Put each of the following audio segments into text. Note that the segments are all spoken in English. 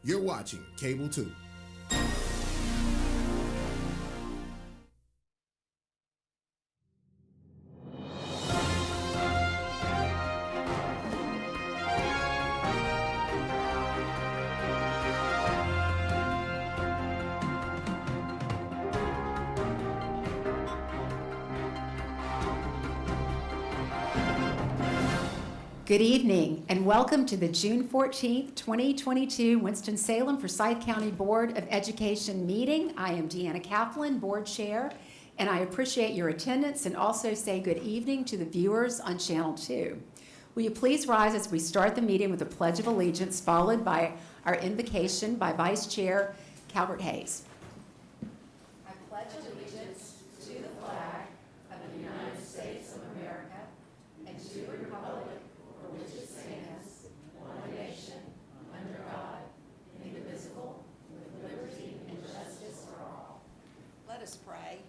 You're watching Cable 2. Good evening and welcome to the June 14th, 2022 Winston-Salem Forsyth County Board of Education meeting. I am Deanna Kaplan, Board Chair, and I appreciate your attendance and also say good evening to the viewers on Channel 2. Will you please rise as we start the meeting with a Pledge of Allegiance followed by our invocation by Vice Chair Calvert Hayes. I pledge allegiance to the flag of the United States of America and to the republic for which it stands, one nation, under God, indivisible, with liberty and justice for all. Let us pray.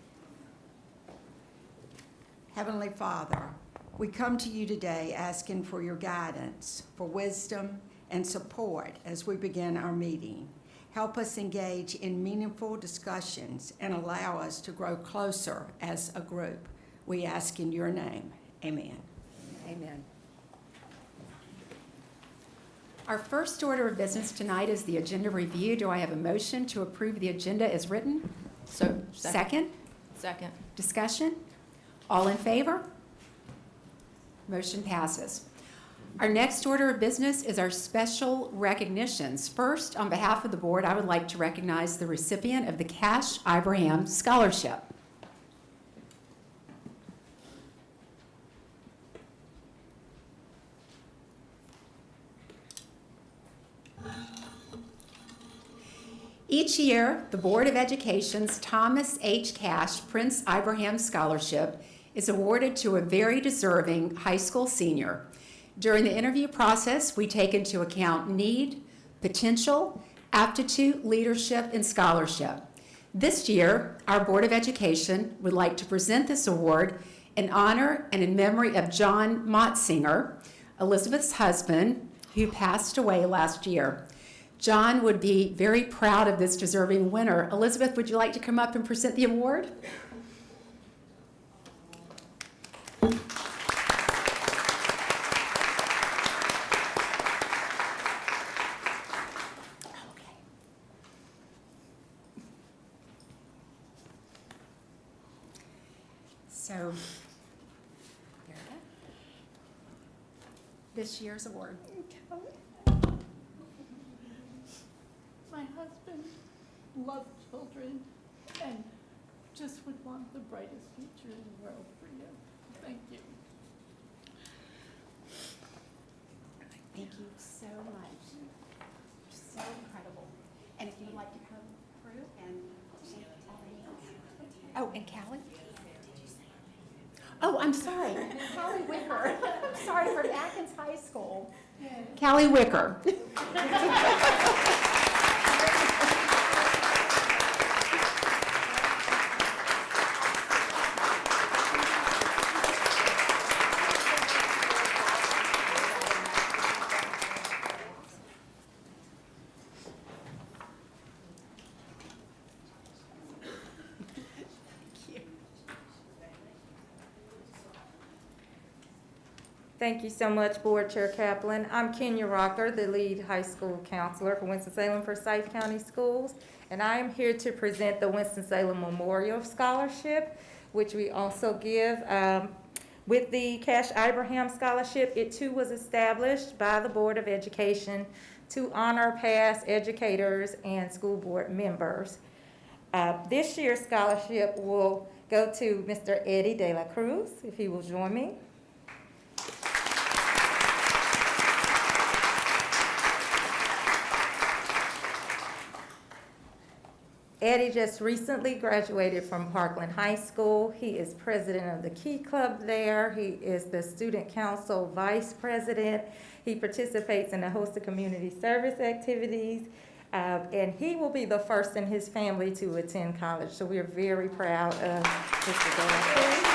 Heavenly Father, we come to you today asking for your guidance, for wisdom and support as we begin our meeting. Help us engage in meaningful discussions and allow us to grow closer as a group. We ask in your name. Amen. Amen. Our first order of business tonight is the agenda review. Do I have a motion to approve the agenda as written? So, Second? Second. Discussion? All in favor? Motion passes. Our next order of business is our special recognitions. First, on behalf of the board, I would like to recognize the recipient of the Cash Ibrahim Scholarship. Each year, the Board of Education's Thomas H. Cash Prince Ibrahim Scholarship is awarded to a very deserving high school senior. During the interview process, we take into account need, potential, aptitude, leadership, and scholarship. This year, our Board of Education would like to present this award in honor and in memory of John Motzinger, Elizabeth's husband, who passed away last year. John would be very proud of this deserving winner. Elizabeth, would you like to come up and present the award? So, there it is. This year's award. My husband loved children and just would want the brightest future in the world for you. Thank you. Thank you so much. So incredible. And if you'd like to come through and oh, and Callie? Oh, I'm sorry. Callie Wicker. Sorry, for Atkins High School. Callie Wicker. Thank you so much, Board Chair Kaplan. I'm Kenya Rocker, the lead high school counselor for Winston-Salem Forsyth County Schools, and I am here to present the Winston-Salem Memorial Scholarship, which we also give. With the Cash Ibrahim Scholarship, it too was established by the Board of Education to honor past educators and school board members. This year's scholarship will go to Mr. Eddie De La Cruz, if he will join me. Eddie just recently graduated from Parkland High School. He is president of the Key Club there. He is the student council vice president. He participates in a host of community service activities. And he will be the first in his family to attend college. So we are very proud of Mr. De La Cruz.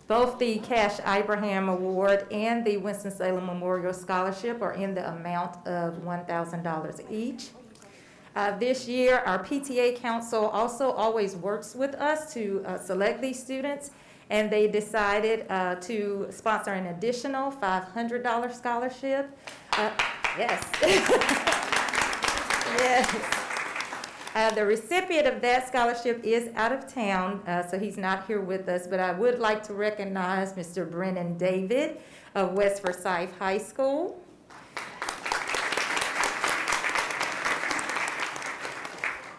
Both the Cash Abraham Award and the Winston-Salem Memorial Scholarship are in the amount of $1,000 each. This year, our PTA Council also always works with us to select these students, and they decided to sponsor an additional $500 scholarship. Yes. Yes. The recipient of that scholarship is out of town, so he's not here with us, but I would like to recognize Mr. Brennan David of West Forsyth High School.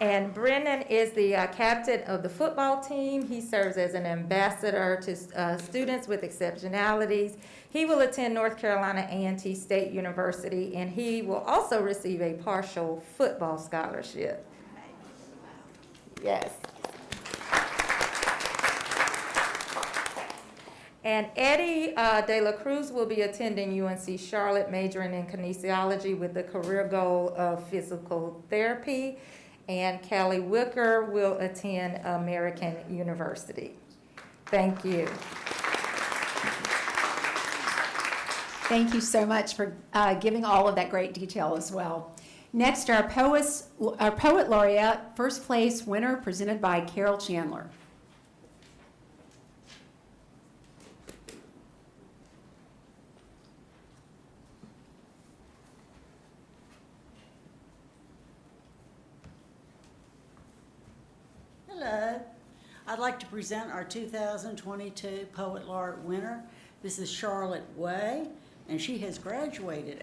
And Brennan is the captain of the football team. He serves as an ambassador to students with exceptionalities. He will attend North Carolina A&T State University, and he will also receive a partial football scholarship. Yes. And Eddie De La Cruz will be attending UNC Charlotte, majoring in kinesiology with the career goal of physical therapy. And Callie Wicker will attend American University. Thank you. Thank you so much for giving all of that great detail as well. Next, our Poet Laureate, first place winner, presented by Carol Chandler. Hello. I'd like to present our 2022 Poet Laureate winner. This is Charlotte Way, and she has graduated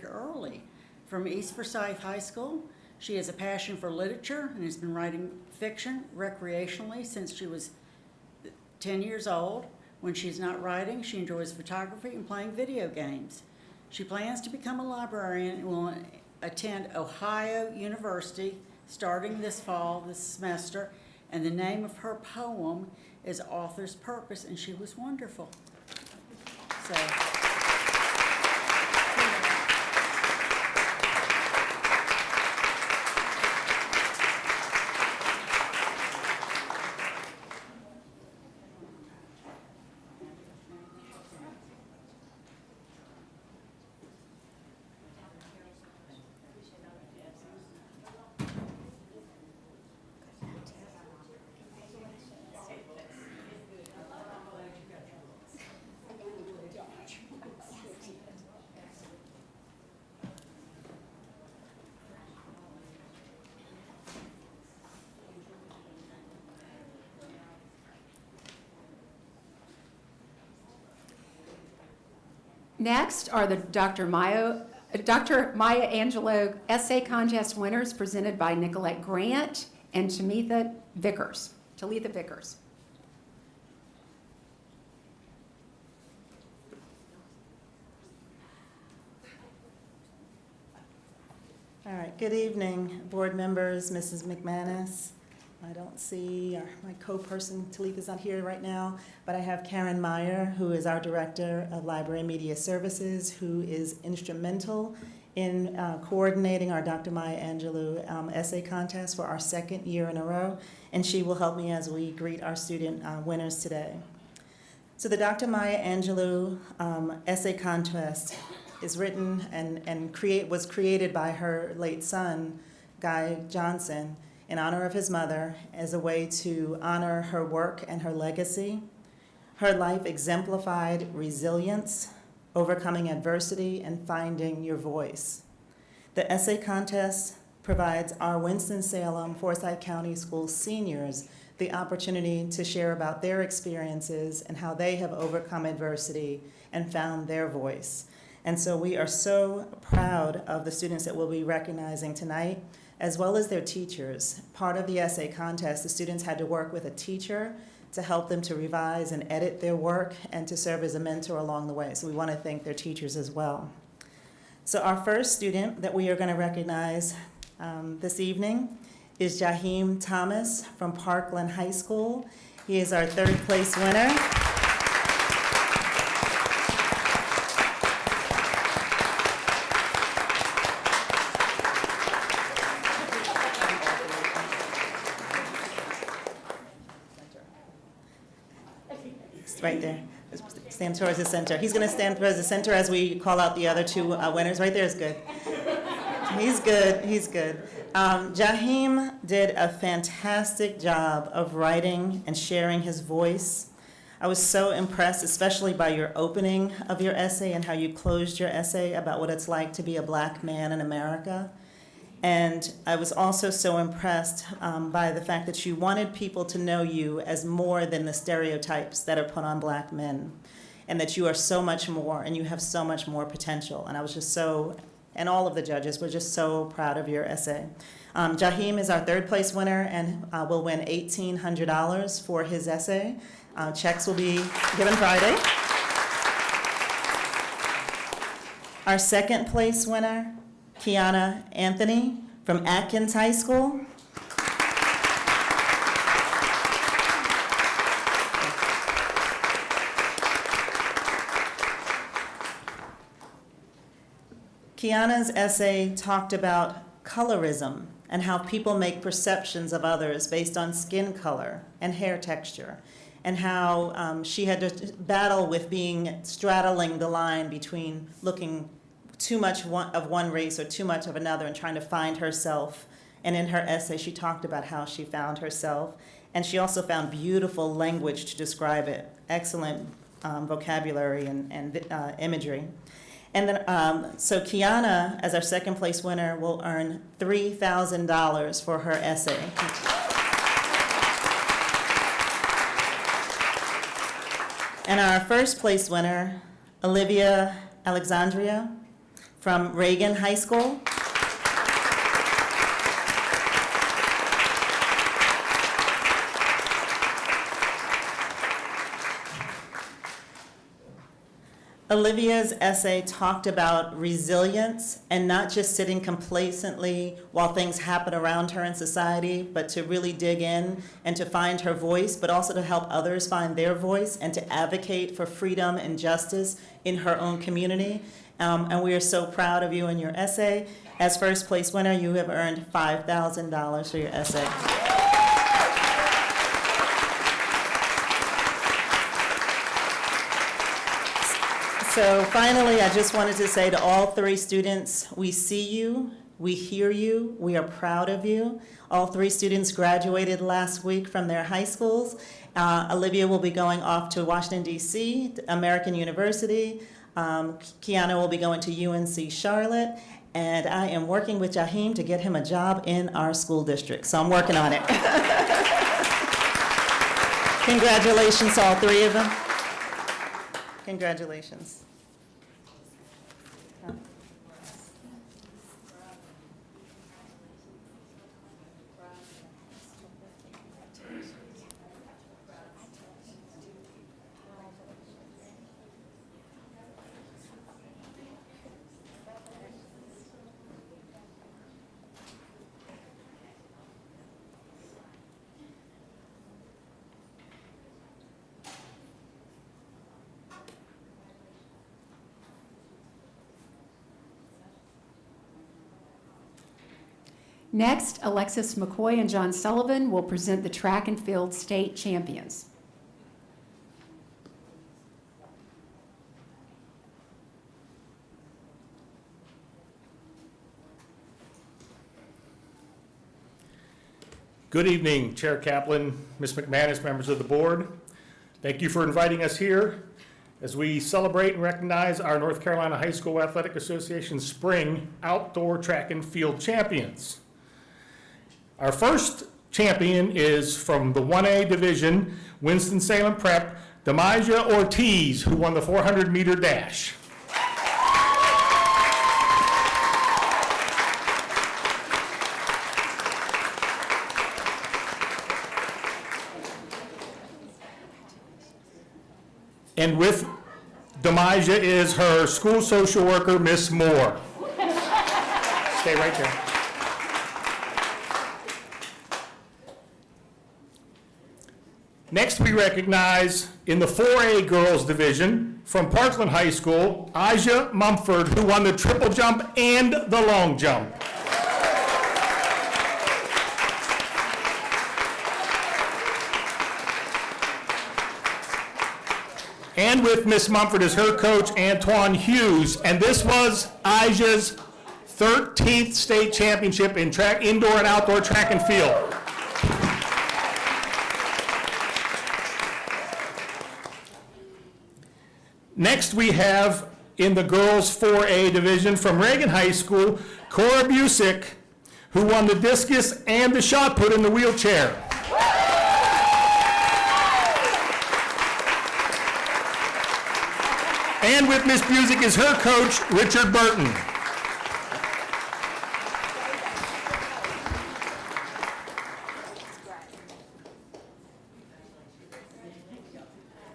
early from East Forsyth High School. She has a passion for literature and has been writing fiction recreationally since she was 10 years old. When she's not writing, she enjoys photography and playing video games. She plans to become a librarian and will attend Ohio University starting this fall, this semester, and the name of her poem is Author's Purpose, and she was wonderful. So. Next are the Dr. Maya Angelou essay contest winners, presented by Nicolette Grant and Talitha Vickers. All right, good evening, board members, Mrs. McManus. I don't see my co-person, Talitha's not here right now, but I have Karen Meyer, who is our Director of Library Media Services, who is instrumental in coordinating our Dr. Maya Angelou essay contest for our second year in a row, and she will help me as we greet our student winners today. So the Dr. Maya Angelou essay contest is written and was created by her late son, Guy Johnson, in honor of his mother, as a way to honor her work and her legacy. Her life exemplified resilience, overcoming adversity, and finding your voice. The essay contest provides our Winston-Salem, Forsyth County School seniors the opportunity to share about their experiences and how they have overcome adversity and found their voice. And so we are so proud of the students that we'll be recognizing tonight, as well as their teachers. Part of the essay contest, the students had to work with a teacher to help them to revise and edit their work and to serve as a mentor along the way. So we want to thank their teachers as well. So our first student that we are going to recognize this evening is Jaheim Thomas from Parkland High School. He is our third place winner. right there. Stand towards the center. He's going to stand towards the center as we call out the other two winners. Right there is good. He's good. He's good. Jaheim did a fantastic job of writing and sharing his voice. I was so impressed, especially by your opening of your essay and how you closed your essay about what it's like to be a black man in America. And I was also so impressed by the fact that you wanted people to know you as more than the stereotypes that are put on black men, and that you are so much more and you have so much more potential. And I was just so, and all of the judges were just so proud of your essay. Jaheim is our third place winner and will win $1,800 for his essay. Checks will be given Friday. Our second place winner, Kiana Anthony from Atkins High School. Kiana's essay talked about colorism and how people make perceptions of others based on skin color and hair texture, and how she had to battle with straddling the line between looking too much of one race or too much of another and trying to find herself. And in her essay, she talked about how she found herself. And she also found beautiful language to describe it, excellent vocabulary and imagery. And then, so Kiana, as our second place winner, will earn $3,000 for her essay. And our first place winner, Olivia Alexandria from Reagan High School. Olivia's essay talked about resilience and not just sitting complacently while things happen around her in society, but to really dig in and to find her voice, but also to help others find their voice and to advocate for freedom and justice in her own community. And we are so proud of you and your essay. As first place winner, you have earned $5,000 for your essay. So finally, I just wanted to say to all three students, we see you, we hear you, we are proud of you. All three students graduated last week from their high schools. Olivia will be going off to Washington, D.C., American University. Kiana will be going to UNC Charlotte. And I am working with Jaheim to get him a job in our school district. So I'm working on it. Congratulations to all three of them. Congratulations. Next, Alexis McCoy and John Sullivan will present the track and field state champions. Good evening, Chair Kaplan, Ms. McManus, members of the board. Thank you for inviting us here as we celebrate and recognize our North Carolina High School Athletic Association Spring Outdoor Track and Field Champions. Our first champion is from the 1A division, Winston-Salem Prep, Demasia Ortiz, who won the 400-meter dash. And with Demasia is her school social worker, Miss Moore. Stay right there. Next, we recognize in the 4A girls division from Parkland High School, Aja Mumford, who won the triple jump and the long jump. And with Miss Mumford as her coach, Antoine Hughes. And this was Aja's 13th state championship in track, indoor and outdoor track and field. Next, we have in the girls 4A division from Reagan High School, Cora Busick, who won the discus and the shot put in the wheelchair. And with Miss Busick is her coach, Richard Burton.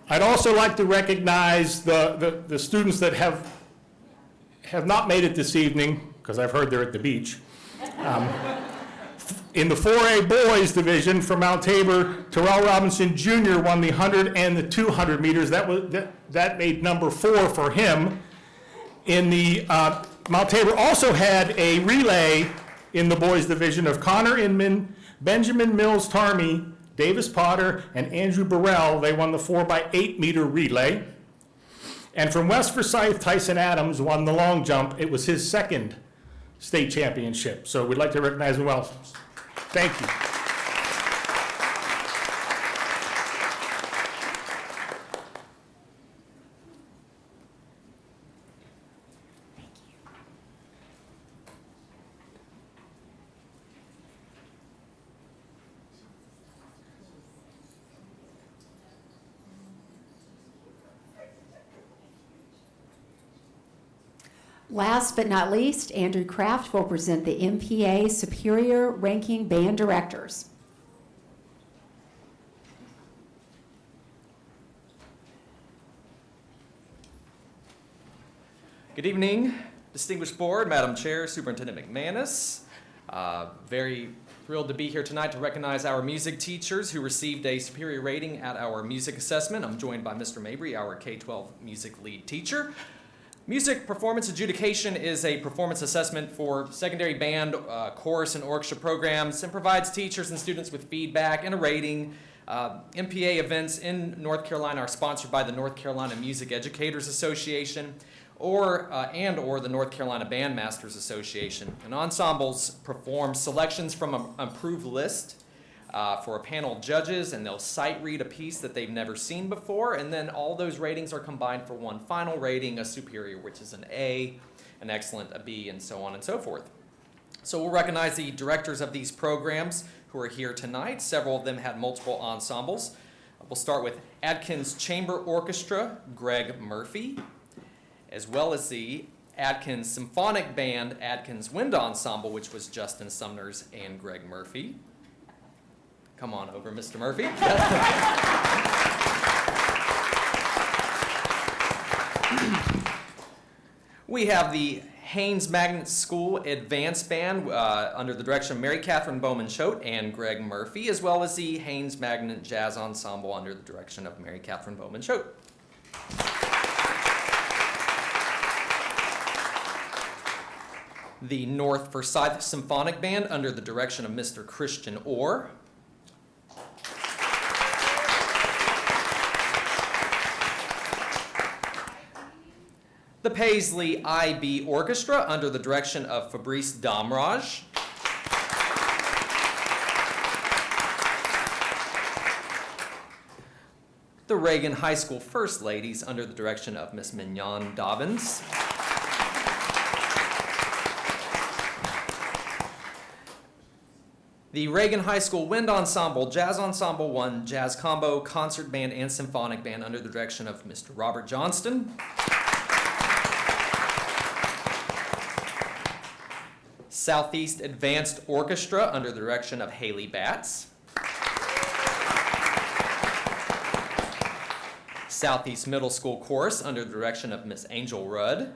I'd also like to recognize the students that have not made it this evening, because I've heard they're at the beach. In the 4A boys division from Mount Tabor, Terrell Robinson Jr. won the 100 and the 200 meters. That made number 4 for him. In the Mount Tabor also had a relay in the boys division of Connor Inman, Benjamin Mills Tarmy, Davis Potter, and Andrew Burrell. They won the 4x8 meter relay. And from West Forsyth, Tyson Adams won the long jump. It was his second state championship. So we'd like to recognize him well. Thank you. Last but not least, Andrew Kraft will present the MPA Superior Ranking Band Directors. Good evening, distinguished board, Madam Chair, Superintendent McManus. Very thrilled to be here tonight to recognize our music teachers who received a superior rating at our music assessment. I'm joined by Mr. Mabry, our K-12 music lead teacher. Music performance adjudication is a performance assessment for secondary band, chorus, and orchestra programs and provides teachers and students with feedback and a rating. MPA events in North Carolina are sponsored by the North Carolina Music Educators Association or the North Carolina Bandmasters Association. And ensembles perform selections from an approved list for a panel of judges, and they'll sight read a piece that they've never seen before, and then all those ratings are combined for one final rating, a superior, which is an A, an excellent, a B, and so on and so forth. So we'll recognize the directors of these programs who are here tonight. Several of them had multiple ensembles. We'll start with Adkins Chamber Orchestra, Greg Murphy, as well as the Adkins Symphonic Band, Adkins Wind Ensemble, which was Justin Sumners and Greg Murphy. Come on over, Mr. Murphy. We have the Haynes Magnet School Advanced Band under the direction of Mary Catherine Bowman-Choate and Greg Murphy, as well as the Haynes Magnet Jazz Ensemble under the direction of Mary Catherine Bowman-Choate. The North Forsyth Symphonic Band under the direction of Mr. Christian Orr. The Paisley IB Orchestra under the direction of Fabrice Damraj. The Reagan High School First Ladies under the direction of Miss Mignon Dobbins. The Reagan High School Wind Ensemble, Jazz Ensemble 1, Jazz Combo, Concert Band, and Symphonic Band under the direction of Mr. Robert Johnston. Southeast Advanced Orchestra under the direction of Haley Batts. Southeast Middle School Chorus under the direction of Miss Angel Rudd.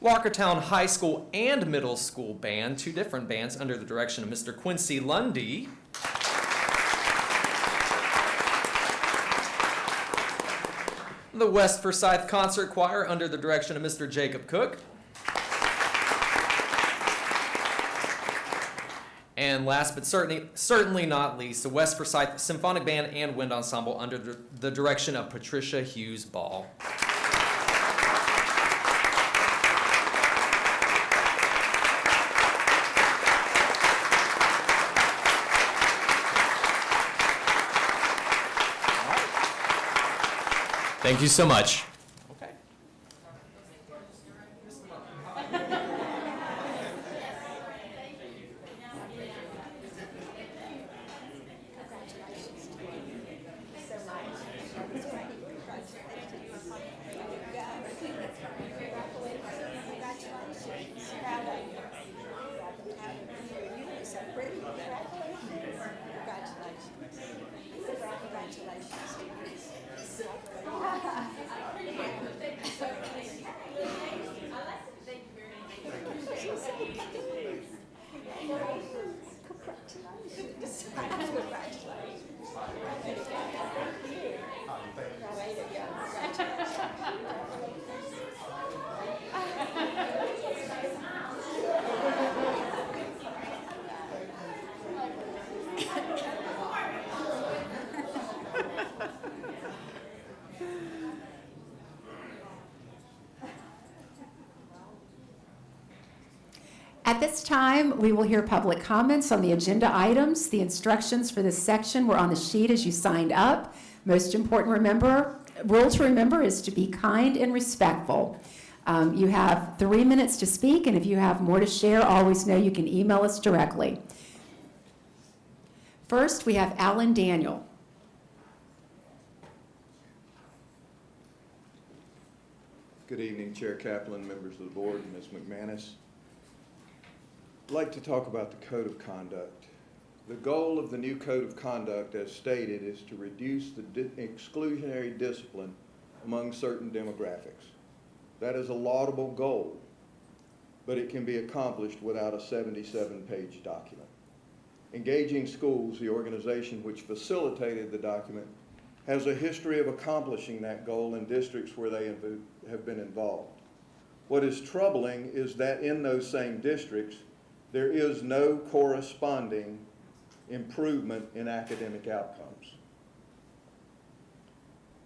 Walkertown High School and Middle School Band, two different bands under the direction of Mr. Quincy Lundy. The West Forsyth Concert Choir under the direction of Mr. Jacob Cook. And last but certainly not least, the West Forsyth Symphonic Band and Wind Ensemble under the direction of Patricia Hughes Ball. Thank you so much. Okay. At this time, we will hear public comments on the agenda items. The instructions for this section were on the sheet as you signed up. Most important rule to remember is to be kind and respectful. You have 3 minutes to speak, and if you have more to share, always know you can email us directly. First, we have Alan Daniel. Good evening, Chair Kaplan, members of the board, and Ms. McManus. I'd like to talk about the Code of Conduct. The goal of the new Code of Conduct, as stated, is to reduce the exclusionary discipline among certain demographics. That is a laudable goal, but it can be accomplished without a 77-page document. Engaging Schools, the organization which facilitated the document, has a history of accomplishing that goal in districts where they have been involved. What is troubling is that in those same districts, there is no corresponding improvement in academic outcomes.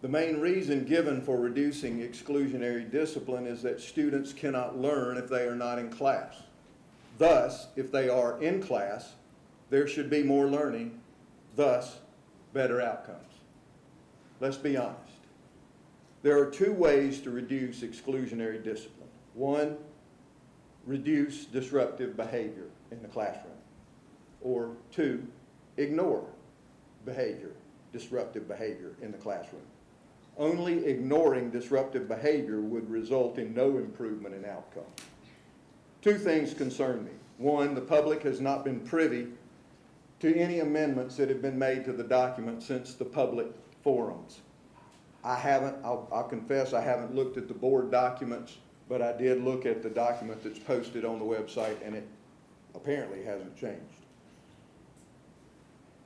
The main reason given for reducing exclusionary discipline is that students cannot learn if they are not in class. Thus, if they are in class, there should be more learning, thus better outcomes. Let's be honest. There are two ways to reduce exclusionary discipline. One, reduce disruptive behavior in the classroom. Or two, ignore disruptive behavior in the classroom. Only ignoring disruptive behavior would result in no improvement in outcome. Two things concern me. One, the public has not been privy to any amendments that have been made to the document since the public forums. I'll confess I haven't looked at the board documents, but I did look at the document that's posted on the website, and it apparently hasn't changed.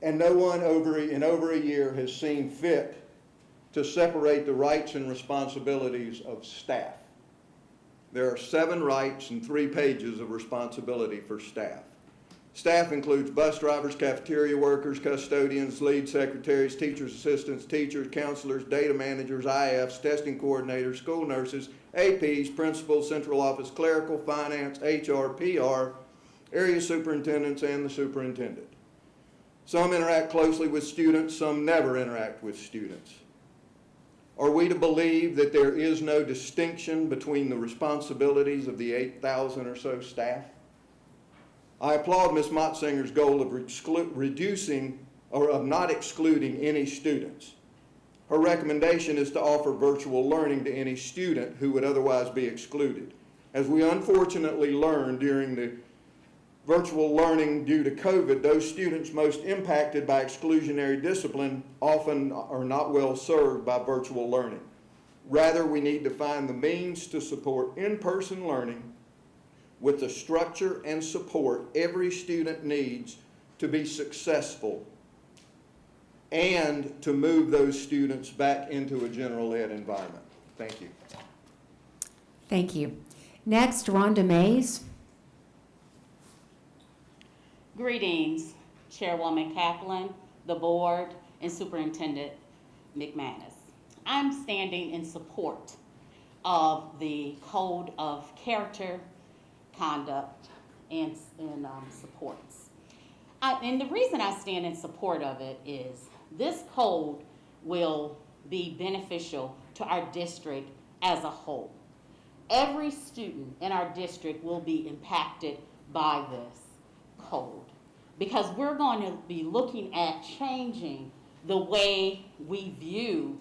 And no one in over a year has seen fit to separate the rights and responsibilities of staff. There are 7 rights and 3 pages of responsibility for staff. Staff includes bus drivers, cafeteria workers, custodians, lead secretaries, teachers' assistants, teachers, counselors, data managers, IFs, testing coordinators, school nurses, APs, principals, central office, clerical, finance, HR, PR, area superintendents, and the superintendent. Some interact closely with students, some never interact with students. Are we to believe that there is no distinction between the responsibilities of the 8,000 or so staff? I applaud Ms. Mottsinger's goal of reducing or of not excluding any students. Her recommendation is to offer virtual learning to any student who would otherwise be excluded. As we unfortunately learned during the virtual learning due to COVID, those students most impacted by exclusionary discipline often are not well served by virtual learning. Rather, we need to find the means to support in-person learning with the structure and support every student needs to be successful and to move those students back into a general ed environment. Thank you. Thank you. Next, Rhonda Mays. Greetings, Chairwoman Kaplan, the board, and Superintendent McManus. I'm standing in support of the Code of Character, Conduct, and supports. And the reason I stand in support of it is this code will be beneficial to our district as a whole. Every student in our district will be impacted by this code because we're going to be looking at changing the way we view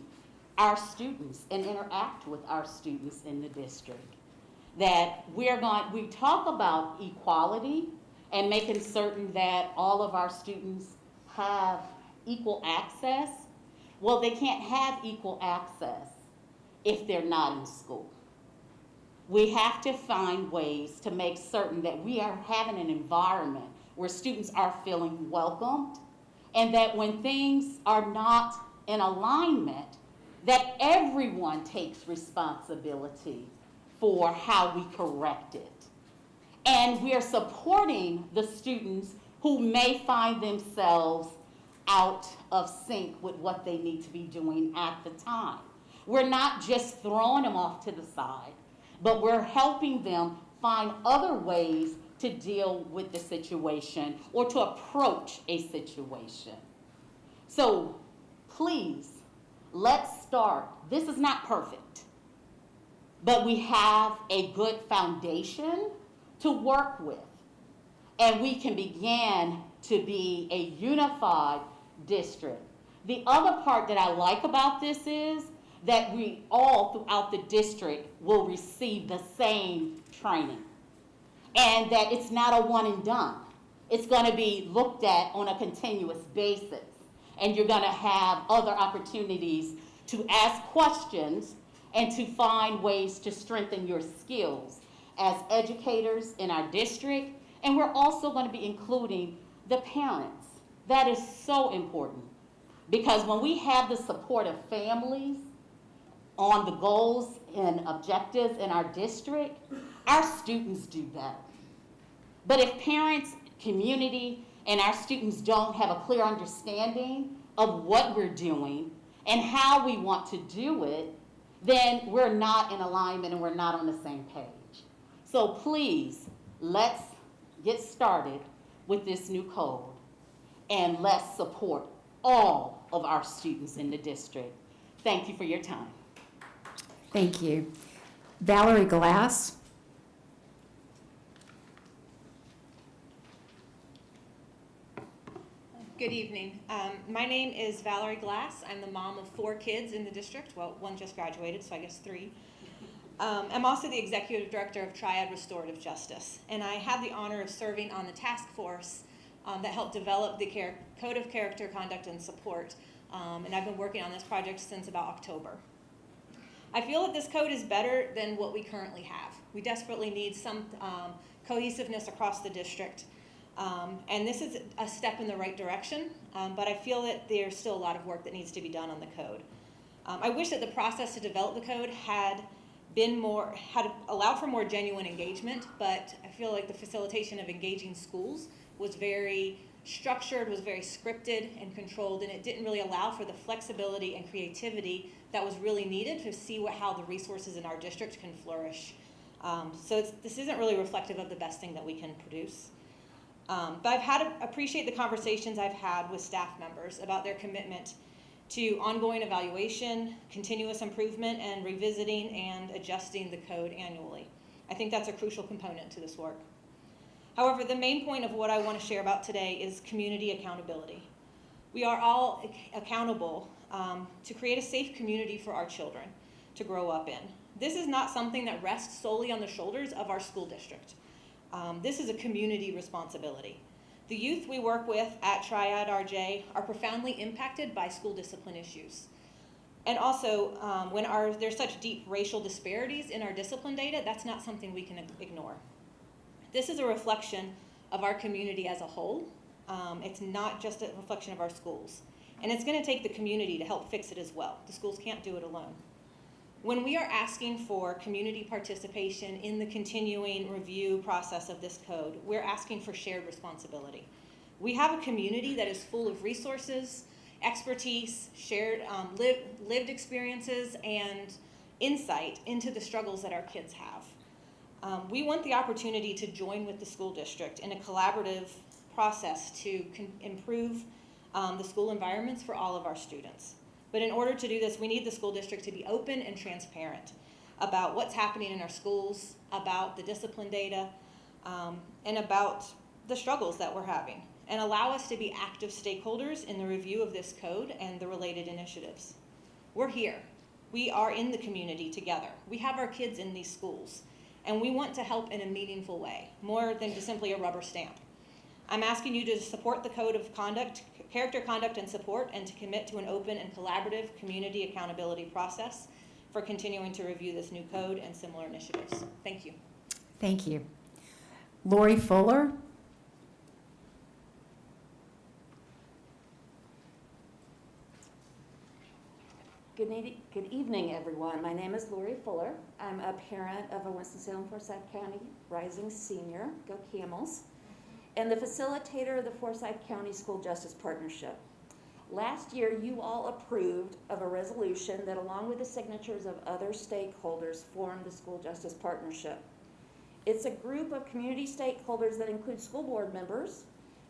our students and interact with our students in the district. That we talk about equality and making certain that all of our students have equal access. Well, they can't have equal access if they're not in school. We have to find ways to make certain that we are having an environment where students are feeling welcomed, and that when things are not in alignment, that everyone takes responsibility for how we correct it. And we are supporting the students who may find themselves out of sync with what they need to be doing at the time. We're not just throwing them off to the side, but we're helping them find other ways to deal with the situation or to approach a situation. So please, let's start. This is not perfect, but we have a good foundation to work with, and we can begin to be a unified district. The other part that I like about this is that we all throughout the district will receive the same training, and that it's not a one and done. It's going to be looked at on a continuous basis, and you're going to have other opportunities to ask questions and to find ways to strengthen your skills as educators in our district. And we're also going to be including the parents. That is so important, because when we have the support of families on the goals and objectives in our district, our students do better. But if parents, community, and our students don't have a clear understanding of what we're doing and how we want to do it, then we're not in alignment and we're not on the same page. So please, let's get started with this new code, and let's support all of our students in the district. Thank you for your time. Thank you. Valerie Glass. Good evening. My name is Valerie Glass. I'm the mom of 4 kids in the district. Well, one just graduated, so I guess 3. I'm also the executive director of Triad Restorative Justice, and I had the honor of serving on the task force that helped develop the Code of Character, Conduct, and Support, and I've been working on this project since about October. I feel that this code is better than what we currently have. We desperately need some cohesiveness across the district, and this is a step in the right direction, but I feel that there's still a lot of work that needs to be done on the code. I wish that the process to develop the code had allowed for more genuine engagement, but I feel like the facilitation of engaging schools was very structured, was very scripted and controlled, and it didn't really allow for the flexibility and creativity that was really needed to see how the resources in our district can flourish. So this isn't really reflective of the best thing that we can produce. But I've had to appreciate the conversations I've had with staff members about their commitment to ongoing evaluation, continuous improvement, and revisiting and adjusting the code annually. I think that's a crucial component to this work. However, the main point of what I want to share about today is community accountability. We are all accountable to create a safe community for our children to grow up in. This is not something that rests solely on the shoulders of our school district. This is a community responsibility. The youth we work with at Triad RJ are profoundly impacted by school discipline issues. And also, when there's such deep racial disparities in our discipline data, that's not something we can ignore. This is a reflection of our community as a whole. It's not just a reflection of our schools. And it's going to take the community to help fix it as well. The schools can't do it alone. When we are asking for community participation in the continuing review process of this code, we're asking for shared responsibility. We have a community that is full of resources, expertise, shared lived experiences, and insight into the struggles that our kids have. We want the opportunity to join with the school district in a collaborative process to improve the school environments for all of our students. But in order to do this, we need the school district to be open and transparent about what's happening in our schools, about the discipline data, and about the struggles that we're having, and allow us to be active stakeholders in the review of this code and the related initiatives. We're here. We are in the community together. We have our kids in these schools, and we want to help in a meaningful way, more than just simply a rubber stamp. I'm asking you to support the code of conduct, character, conduct, and support, and to commit to an open and collaborative community accountability process for continuing to review this new code and similar initiatives. Thank you. Thank you. Lori Fuller. Good evening, everyone. My name is Lori Fuller. I'm a parent of a Winston-Salem, Forsyth County rising senior, go Camels, and the facilitator of the Forsyth County School Justice Partnership. Last year, you all approved of a resolution that, along with the signatures of other stakeholders, formed the School Justice Partnership. It's a group of community stakeholders that include school board members,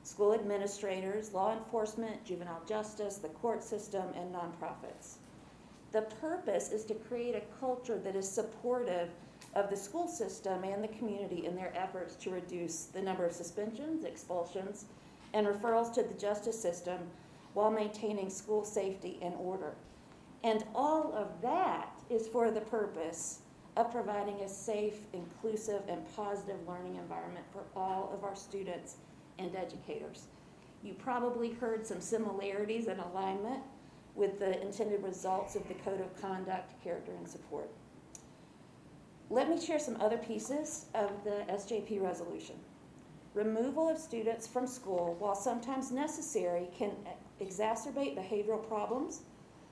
school administrators, law enforcement, juvenile justice, the court system, and nonprofits. The purpose is to create a culture that is supportive of the school system and the community in their efforts to reduce the number of suspensions, expulsions, and referrals to the justice system while maintaining school safety and order. And all of that is for the purpose of providing a safe, inclusive, and positive learning environment for all of our students and educators. You probably heard some similarities and alignment with the intended results of the Code of Conduct, Character, and Support. Let me share some other pieces of the SJP resolution. Removal of students from school, while sometimes necessary, can exacerbate behavioral problems,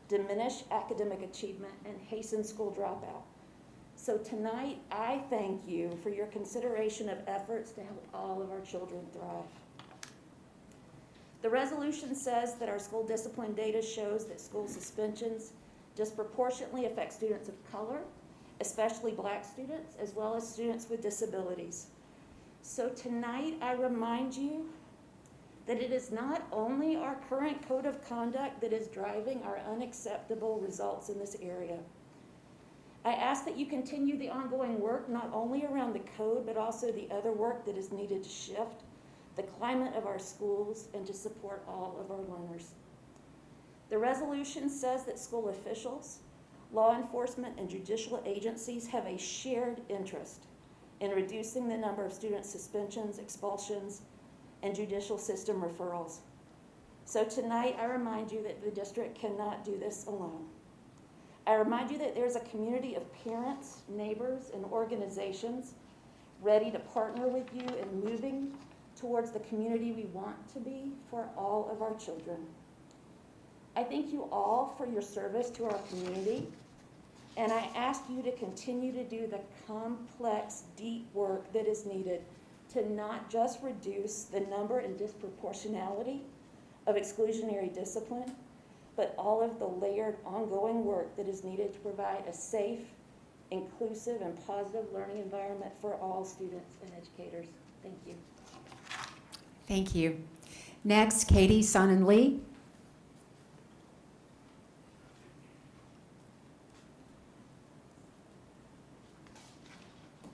diminish academic achievement, and hasten school dropout. So tonight, I thank you for your consideration of efforts to help all of our children thrive. The resolution says that our school discipline data shows that school suspensions disproportionately affect students of color, especially Black students, as well as students with disabilities. So tonight, I remind you that it is not only our current code of conduct that is driving our unacceptable results in this area. I ask that you continue the ongoing work, not only around the code, but also the other work that is needed to shift the climate of our schools and to support all of our learners. The resolution says that school officials, law enforcement, and judicial agencies have a shared interest in reducing the number of student suspensions, expulsions, and judicial system referrals. So tonight, I remind you that the district cannot do this alone. I remind you that there's a community of parents, neighbors, and organizations ready to partner with you in moving towards the community we want to be for all of our children. I thank you all for your service to our community, and I ask you to continue to do the complex, deep work that is needed to not just reduce the number and disproportionality of exclusionary discipline, but all of the layered, ongoing work that is needed to provide a safe, inclusive, and positive learning environment for all students and educators. Thank you. Thank you. Next, Katie Sonnenlee.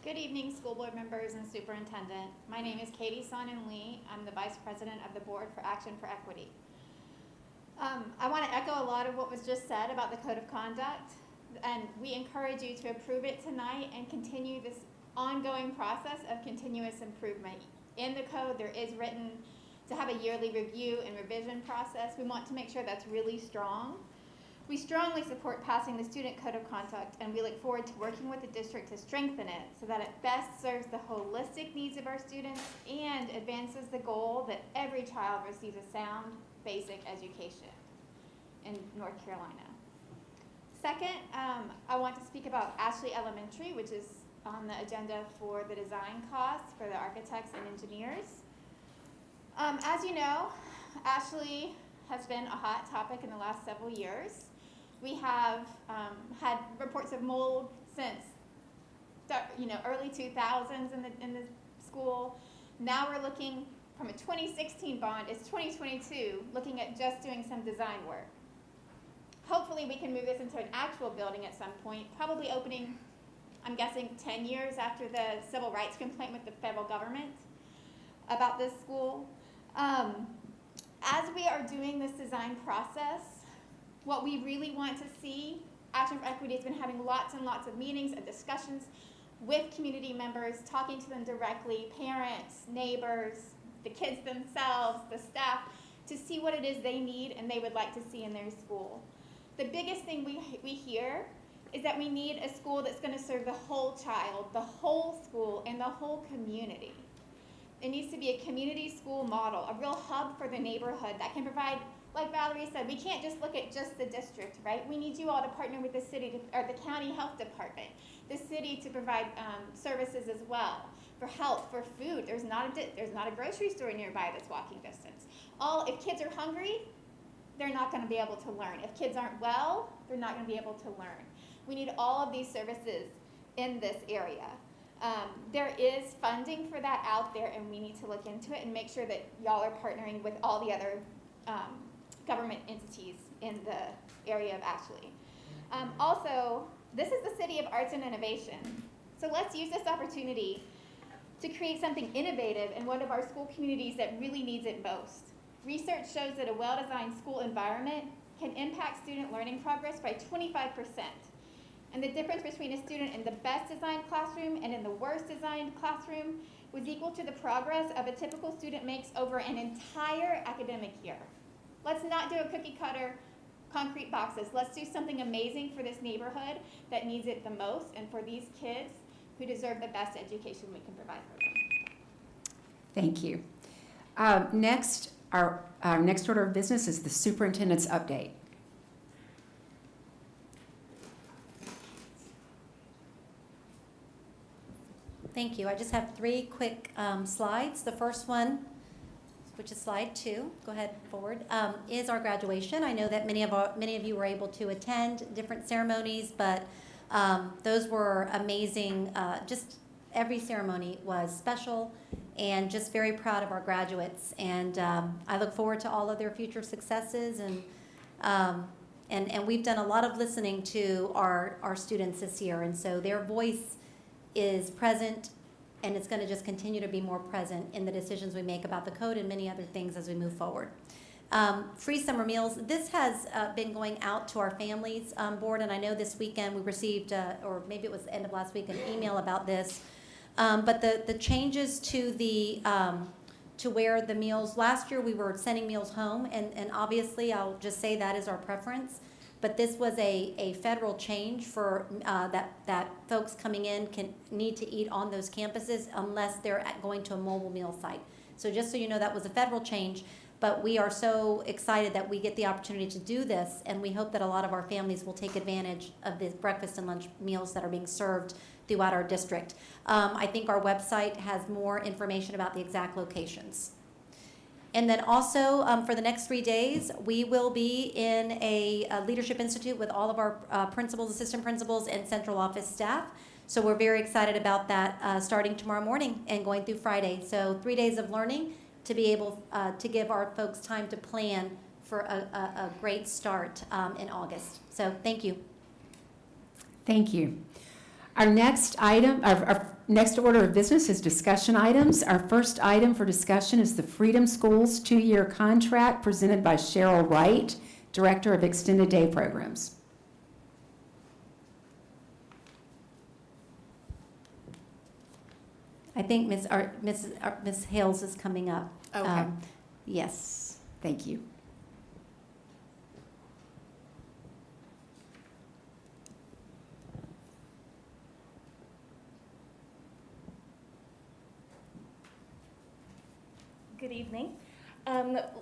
Good evening, school board members and superintendent. My name is Katie Sonnenlee. I'm the vice president of the Board for Action for Equity. I want to echo a lot of what was just said about the Code of Conduct, and we encourage you to approve it tonight and continue this ongoing process of continuous improvement. In the code, there is written to have a yearly review and revision process. We want to make sure that's really strong. We strongly support passing the Student Code of Conduct, and we look forward to working with the district to strengthen it so that it best serves the holistic needs of our students and advances the goal that every child receives a sound, basic education in North Carolina. Second, I want to speak about Ashley Elementary, which is on the agenda for the design costs for the architects and engineers. As you know, Ashley has been a hot topic in the last several years. We have had reports of mold since early 2000s in the school. Now we're looking from a 2016 bond, it's 2022, looking at just doing some design work. Hopefully we can move this into an actual building at some point, probably opening, I'm guessing 10 years after the civil rights complaint with the federal government about this school. As we are doing this design process, what we really want to see, Action for Equity has been having lots and lots of meetings and discussions with community members, talking to them directly, parents, neighbors, the kids themselves, the staff, to see what it is they need and they would like to see in their school. The biggest thing we hear is that we need a school that's going to serve the whole child, the whole school, and the whole community. It needs to be a community school model, a real hub for the neighborhood that can provide, like Valerie said, we can't just look at just the district, right? We need you all to partner with the city or the county health department, the city to provide services as well for health, for food. There's not a grocery store nearby that's walking distance. If kids are hungry, they're not going to be able to learn. If kids aren't well, they're not going to be able to learn. We need all of these services in this area. There is funding for that out there, and we need to look into it and make sure that y'all are partnering with all the other government entities in the area of Ashley. Also, this is the city of arts and innovation. So let's use this opportunity to create something innovative in one of our school communities that really needs it most. Research shows that a well-designed school environment can impact student learning progress by 25%. And the difference between a student in the best designed classroom and in the worst designed classroom was equal to the progress of a typical student makes over an entire academic year. Let's not do a cookie cutter, concrete boxes. Let's do something amazing for this neighborhood that needs it the most and for these kids who deserve the best education we can provide for them. Thank you. Next, our next order of business is the superintendent's update. Thank you. I just have 3 quick slides. The first one, which is slide 2, go ahead forward, is our graduation. I know that many of you were able to attend different ceremonies, but those were amazing. Just every ceremony was special, and just very proud of our graduates. And I look forward to all of their future successes. And we've done a lot of listening to our students this year, and so their voice is present, and it's going to just continue to be more present in the decisions we make about the code and many other things as we move forward. Free summer meals. This has been going out to our families board, and I know this weekend we received, or maybe it was the end of last week, an email about this. But the changes to the to where the meals, last year we were sending meals home, and obviously I'll just say that is our preference. But this was a federal change for that folks coming in need to eat on those campuses unless they're going to a mobile meal site. So just so you know, that was a federal change, but we are so excited that we get the opportunity to do this, and we hope that a lot of our families will take advantage of the breakfast and lunch meals that are being served throughout our district. I think our website has more information about the exact locations. And then also, for the next 3 days, we will be in a Leadership Institute with all of our principals, assistant principals, and central office staff. So we're very excited about that starting tomorrow morning and going through Friday. So 3 days of learning to be able to give our folks time to plan for a great start in August. So thank you. Thank you. Our next item, our next order of business is discussion items. Our first item for discussion is the Freedom Schools 2-year contract presented by Cheryl Wright, Director of Extended Day Programs. I think Ms. Hales is coming up. Okay. Yes, thank you. Good evening.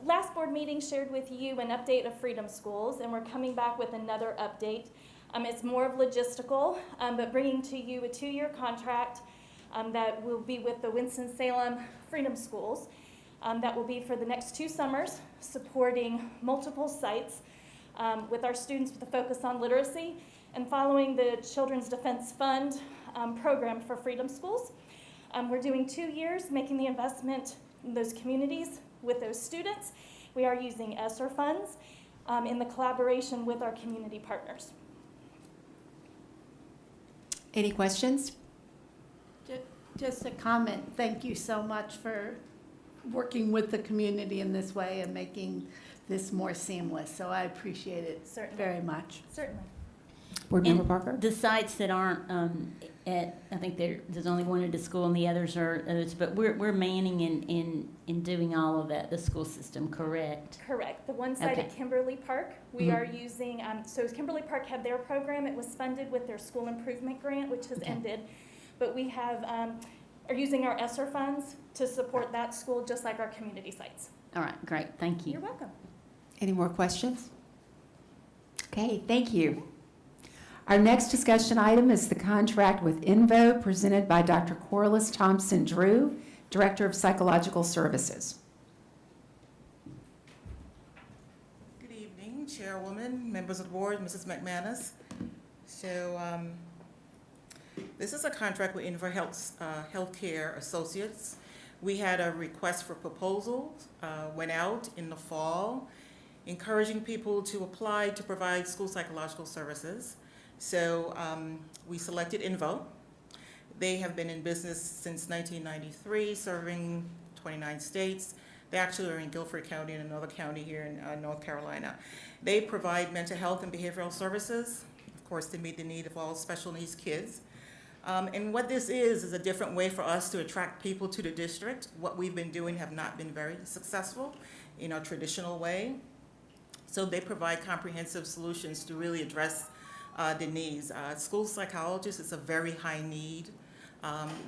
Last board meeting shared with you an update of Freedom Schools, and we're coming back with another update. It's more of logistical, but bringing to you a 2-year contract that will be with the Winston-Salem Freedom Schools. That will be for the next 2 summers, supporting multiple sites with our students with a focus on literacy and following the Children's Defense Fund program for Freedom Schools. We're doing 2 years, making the investment in those communities with those students. We are using ESSER funds in the collaboration with our community partners. Any questions? Just a comment. Thank you so much for working with the community in this way and making this more seamless. So I appreciate it very much. Certainly. Board Member Parker? The sites that aren't I think there's only one at the school and the others are others, but we're manning in doing all of that, the school system, correct? Correct. The one site Okay. at Kimberly Park, we are using, so Kimberly Park had their program. It was funded with their school improvement grant, which has ended. But we have, are using our ESSER funds to support that school, just like our community sites. All right, great, thank you. You're welcome. Any more questions? Okay, thank you. Our next discussion item is the contract with Invo presented by Dr. Corliss Thompson-Drew, Director of Psychological Services. Good evening, Chairwoman, members of the board, Mrs. McManus. So this is a contract with Invo Healthcare Associates. We had a request for proposals, went out in the fall, encouraging people to apply to provide school psychological services. So we selected Invo. They have been in business since 1993, serving 29 states. They actually are in Guilford County and another county here in North Carolina. They provide mental health and behavioral services, of course, to meet the need of all special needs kids. And what this is a different way for us to attract people to the district. What we've been doing have not been very successful in our traditional way. So they provide comprehensive solutions to really address the needs. School psychologists is a very high need.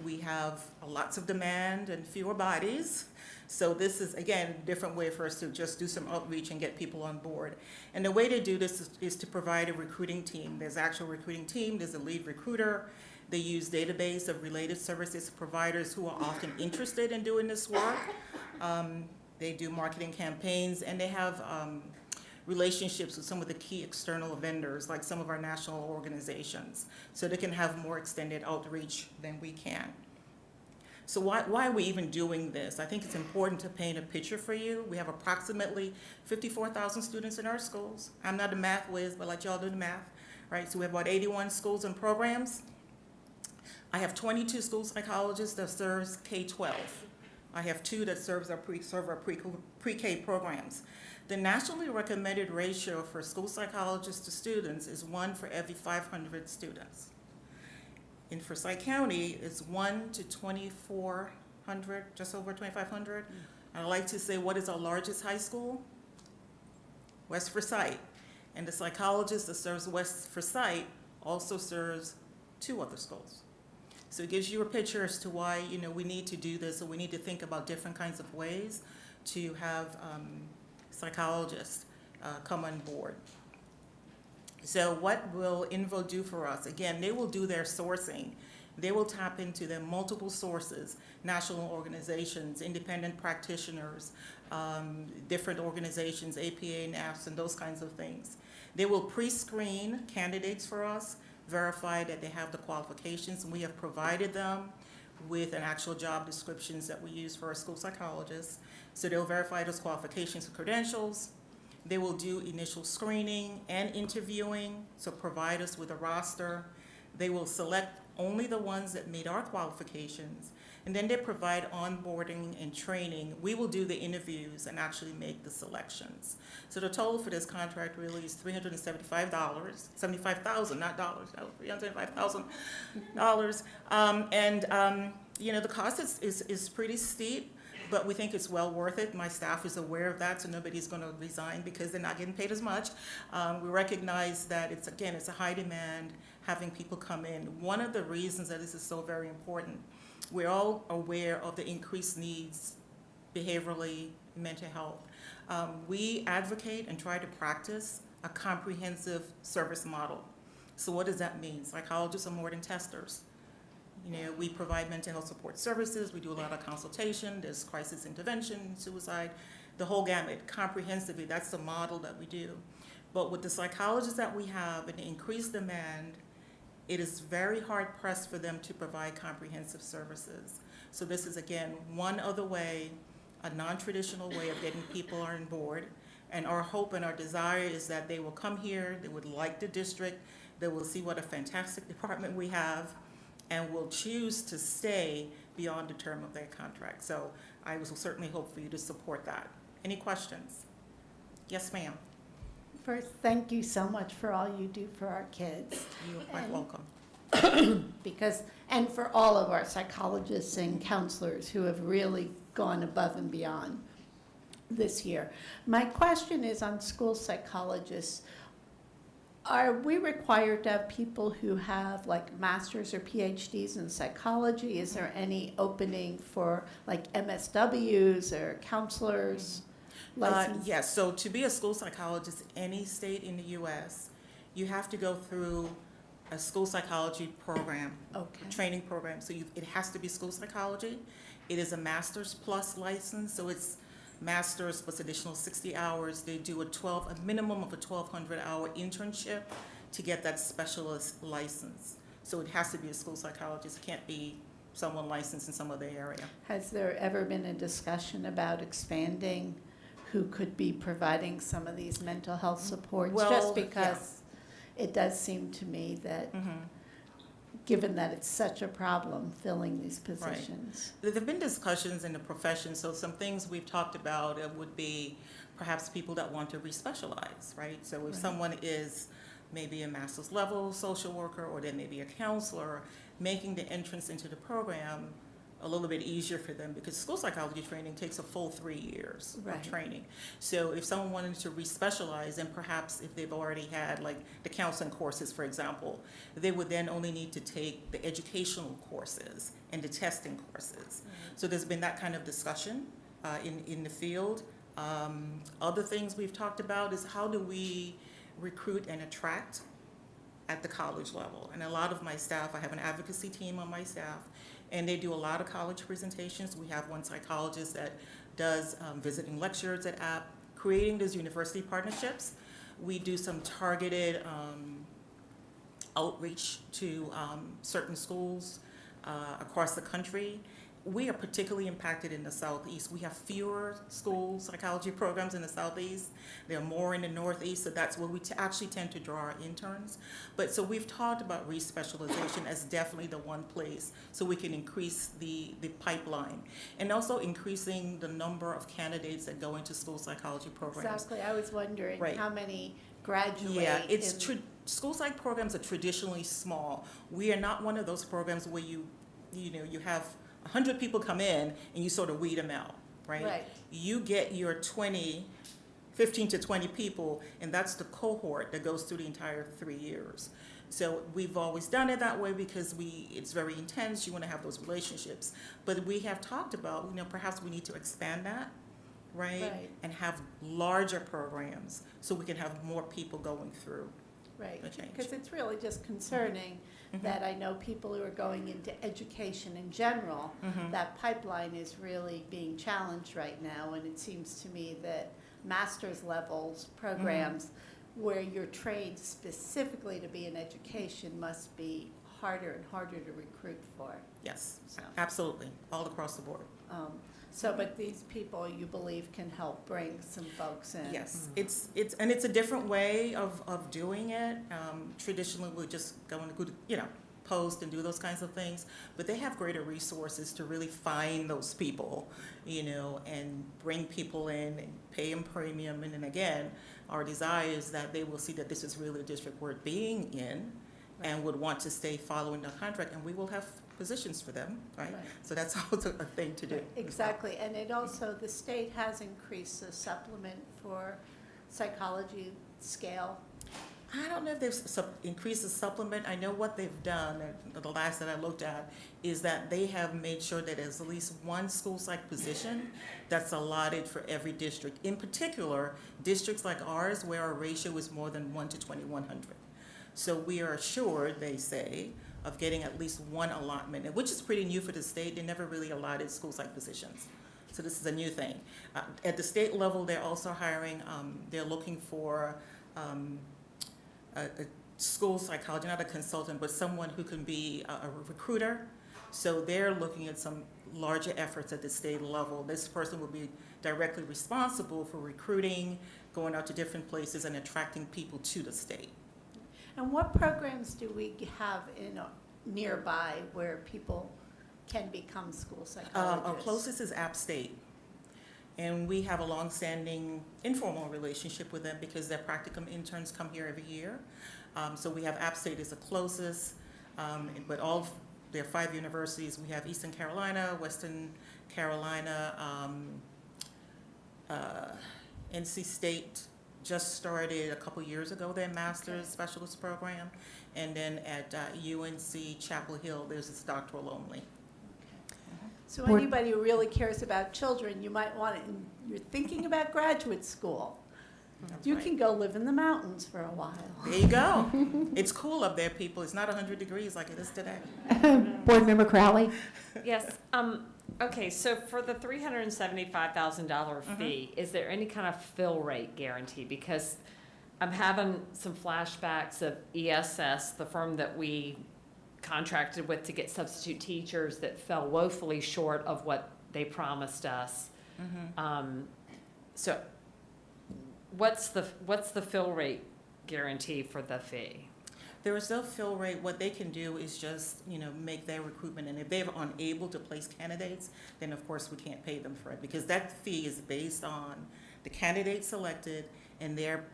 We have lots of demand and fewer bodies. So this is, again, a different way for us to just do some outreach and get people on board. And the way to do this is to provide a recruiting team. There's an actual recruiting team, there's a lead recruiter. They use database of related services providers who are often interested in doing this work. They do marketing campaigns, and they have relationships with some of the key external vendors, like some of our national organizations, so they can have more extended outreach than we can. So why are we even doing this? I think it's important to paint a picture for you. We have approximately 54,000 students in our schools. I'm not a math whiz, but let y'all do the math, right? So we have about 81 schools and programs. I have 22 school psychologists that serves K-12. I have 2 that serve our pre-K programs. The nationally recommended ratio for school psychologists to students is 1 for every 500 students. In Forsyth County, it's 1 to 2,400, just over 2,500. I like to say, what is our largest high school? West Forsyth. And the psychologist that serves West Forsyth also serves 2 other schools. So it gives you a picture as to why, we need to do this, and we need to think about different kinds of ways to have psychologists come on board. So what will Invo do for us? Again, they will do their sourcing. They will tap into their multiple sources, national organizations, independent practitioners, different organizations, APA, NAFS, and those kinds of things. They will pre-screen candidates for us, verify that they have the qualifications, and we have provided them with an actual job descriptions that we use for our school psychologists. So they'll verify those qualifications and credentials. They will do initial screening and interviewing, so provide us with a roster. They will select only the ones that meet our qualifications, and then they provide onboarding and training. We will do the interviews and actually make the selections. So the total for this contract really is $375, $75,000, not dollars, $375,000. The cost is pretty steep, but we think it's well worth it. My staff is aware of that, so nobody's going to resign because they're not getting paid as much. We recognize that it's a high demand having people come in. One of the reasons that this is so very important, we're all aware of the increased needs behaviorally, mental health. We advocate and try to practice a comprehensive service model. So what does that mean? Psychologists are more than testers. You know, we provide mental health support services, we do a lot of consultation, there's crisis intervention, suicide, the whole gamut, comprehensively, that's the model that we do. But with the psychologists that we have and the increased demand, it is very hard pressed for them to provide comprehensive services. So this is, again, one other way, a non-traditional way of getting people on board. And our hope and our desire is that they will come here, they would like the district, they will see what a fantastic department we have, and will choose to stay beyond the term of their contract. So I will certainly hope for you to support that. Any questions? Yes, ma'am. First, thank you so much for all you do for our kids. You're quite welcome. And for all of our psychologists and counselors who have really gone above and beyond this year. My question is on school psychologists. Are we required to have people who have like masters or PhDs in psychology? Is there any opening for like MSWs or counselors? Yes, so to be a school psychologist, any state in the US, you have to go through a school psychology program, training program. So it has to be school psychology. It is a master's plus license, so it's master's plus additional 60 hours. They do a minimum of a 1,200-hour internship to get that specialist license. So it has to be a school psychologist. It can't be someone licensed in some other area. Has there ever been a discussion about expanding who could be providing some of these mental health supports? Well, just because it does seem to me that given that it's such a problem filling these positions. Right. There have been discussions in the profession, so some things we've talked about would be perhaps people that want to respecialize, right? So if someone is maybe a master's level social worker, or they may be a counselor, making the entrance into the program a little bit easier for them, because school psychology training takes a full 3 years of training. So if someone wanted to respecialize, and perhaps if they've already had like the counseling courses, for example, they would then only need to take the educational courses and the testing courses. So there's been that kind of discussion in the field. Other things we've talked about is how do we recruit and attract at the college level. And a lot of my staff, I have an advocacy team on my staff, and they do a lot of college presentations. We have one psychologist that does visiting lectures at App, creating those university partnerships. We do some targeted outreach to certain schools across the country. We are particularly impacted in the Southeast. We have fewer school psychology programs in the Southeast. There are more in the Northeast, so that's where we actually tend to draw our interns. But so we've talked about respecialization as definitely the one place so we can increase the pipeline, and also increasing the number of candidates that go into school psychology programs. Exactly. I was wondering how many graduate. Yeah, school psych programs are traditionally small. We are not one of those programs where you have 100 people come in and you sort of weed them out, right? You get your 15 to 20 people, and that's the cohort that goes through the entire 3 years. So we've always done it that way because it's very intense. You want to have those relationships. But we have talked about, perhaps we need to expand that, right? And have larger programs so we can have more people going through. Right, because it's really just concerning that I know people who are going into education in general, that pipeline is really being challenged right now, and it seems to me that master's levels programs where you're trained specifically to be in education must be harder and harder to recruit for. Yes, absolutely, all across the board. But these people, you believe, can help bring some folks in. Yes, it's a different way of doing it. Traditionally, we're just going to post and do those kinds of things, but they have greater resources to really find those people, and bring people in and pay them premium. And then again, our desire is that they will see that this is really a district worth being in, and would want to stay following the contract, and we will have positions for them, right? So that's also a thing to do. Exactly, and it also, the state has increased the supplement for psychology scale. I don't know if they've increased the supplement. I know what they've done, the last that I looked at, is that they have made sure that there's at least one school psych position that's allotted for every district. In particular, districts like ours where our ratio is more than 1 to 2,100. So we are assured, they say, of getting at least one allotment, which is pretty new for the state. They never really allotted school psych positions. So this is a new thing. At the state level, they're also hiring, they're looking for a school psychologist, not a consultant, but someone who can be a recruiter. So they're looking at some larger efforts at the state level. This person will be directly responsible for recruiting, going out to different places and attracting people to the state. And what programs do we have in nearby where people can become school psychologists? Our closest is App State. And we have a long-standing informal relationship with them because their practicum interns come here every year. So we have App State as the closest, but all of their 5 universities, we have Eastern Carolina, Western Carolina, NC State just started a couple years ago their master's specialist program, and then at UNC Chapel Hill, there's this doctoral only. So anybody who really cares about children, you might want it, you're thinking about graduate school. That's You right. can go live in the mountains for a while. There you go. It's cool up there, people. It's not 100 degrees like it is today. Board Member Crowley? Yes, okay, so for the $375,000 fee, is there any kind of fill rate guarantee? Because I'm having some flashbacks of ESS, the firm that we contracted with to get substitute teachers that fell woefully short of what they promised us. So what's the fill rate guarantee for the fee? There is no fill rate. What they can do is just, make their recruitment, and if they're unable to place candidates, then of course we can't pay them for it, because that fee is based on the candidate selected and their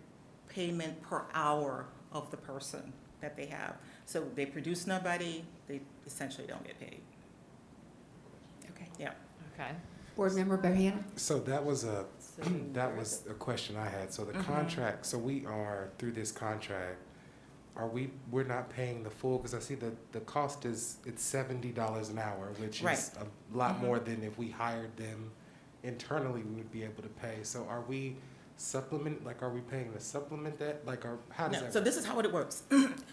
payment per hour of the person that they have. So they produce nobody, they essentially don't get paid. Okay. Yeah. Okay. Board Member Barriana? So that was a question I had. So the contract, so we are, through this contract, we're not paying the full, because I see the cost it's $70 an hour, which Right. is a lot more than if we hired them internally, we would be able to pay. So are we are we paying to supplement that? Or how does No, that so work? this is how it works.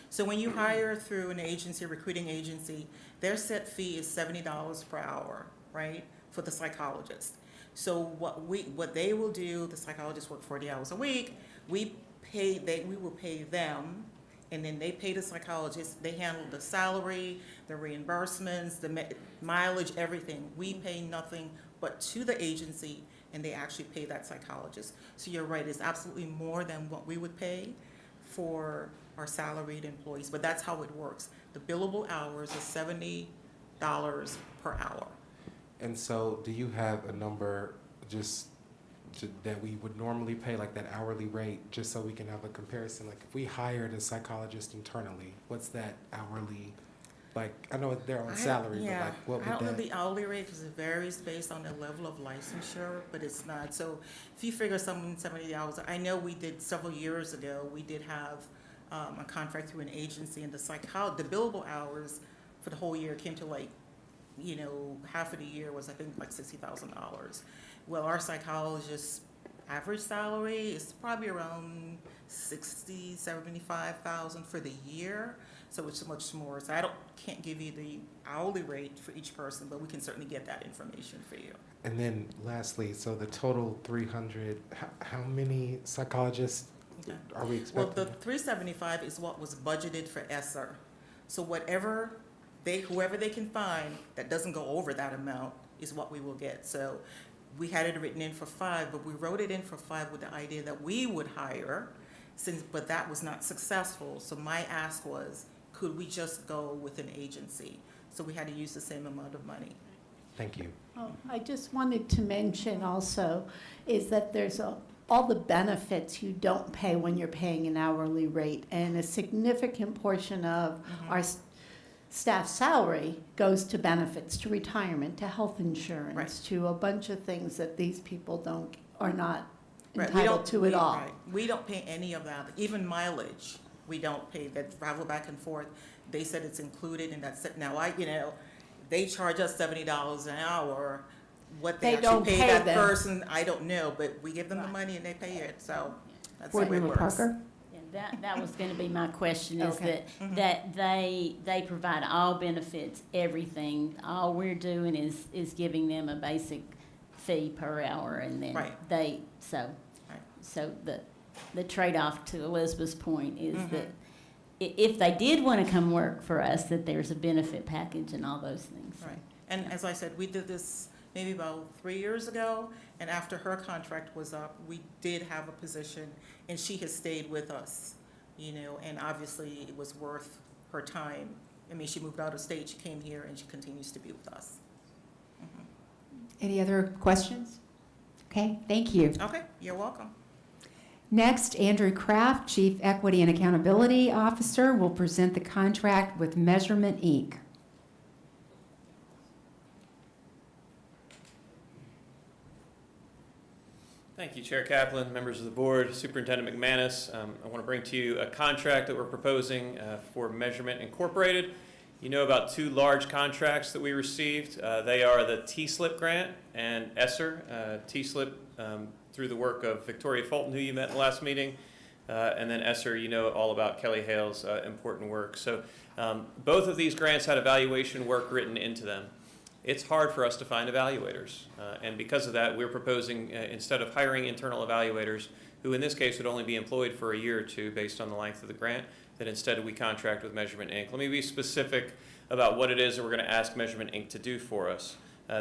So when you hire through an agency, a recruiting agency, their set fee is $70 per hour, right, for the psychologist. So what they will do, the psychologists work 40 hours a week, we will pay them, and then they pay the psychologist. They handle the salary, the reimbursements, the mileage, everything. We pay nothing but to the agency, and they actually pay that psychologist. So you're right, it's absolutely more than what we would pay for our salaried employees, but that's how it works. The billable hours is $70 per hour. And so do you have a number that we would normally pay, like that hourly rate, just so we can have a comparison? Like if we hired a psychologist internally, what's that hourly? I know they're on salary, but what would I don't know that? the hourly rate, because it varies based on the level of licensure, but it's not. So if you figure someone 70 hours, I know we did several years ago, we did have a contract through an agency, and the billable hours for the whole year came to half of the year was, I think, like $60,000. Well, our psychologist's average salary is probably around $60,000, $75,000 for the year. So it's much more. So can't give you the hourly rate for each person, but we can certainly get that information for you. And then lastly, so the total 300, how many psychologists are we expecting? Well, the 375 is what was budgeted for ESSER. So whoever they can find that doesn't go over that amount is what we will get. So we had it written in for 5, but we wrote it in for 5 with the idea that we would hire, but that was not successful. So my ask was, could we just go with an agency? So we had to use the same amount of money. Thank you. Oh, I just wanted to mention also is that there's all the benefits you don't pay when you're paying an hourly rate, and a significant portion of our staff salary goes to benefits, to retirement, to health insurance, to a bunch of things that these people are not entitled to at all. Right. We don't pay any of that, even mileage. We don't pay that travel back and forth. They said it's included, and that's it. Now they charge us $70 an hour. What they don't actually pay that them. person, I don't know, but we give them the money and they pay it. So that's Board the way it Member works. Parker? That was gonna be my question, is Okay. that they provide all benefits, everything. All we're doing is giving them a basic fee per hour, and then Right. so the trade-off to Elizabeth's point is that if they did want to come work for us, that there's a benefit package and all those things. Right. And as I said, we did this maybe about 3 years ago, and after her contract was up, we did have a position, and she has stayed with us, you know, and obviously it was worth her time. I mean, she moved out of state, she came here, and she continues to be with us. Any other questions? Okay, thank you. Okay, you're welcome. Next, Andrew Kraft, Chief Equity and Accountability Officer, will present the contract with Measurement, Inc. Thank you, Chair Kaplan, members of the board, Superintendent McManus. I want to bring to you a contract that we're proposing for Measurement Incorporated. You know about two large contracts that we received. They are the TSLIP grant and ESSER. TSLIP through the work of Victoria Fulton, who you met in the last meeting, and then ESSER, you know all about Kelly Hale's important work. So both of these grants had evaluation work written into them. It's hard for us to find evaluators, and because of that, we're proposing, instead of hiring internal evaluators, who in this case would only be employed for a year or two based on the length of the grant, that instead we contract with Measurement, Inc. Let me be specific about what it is that we're going to ask Measurement, Inc. to do for us.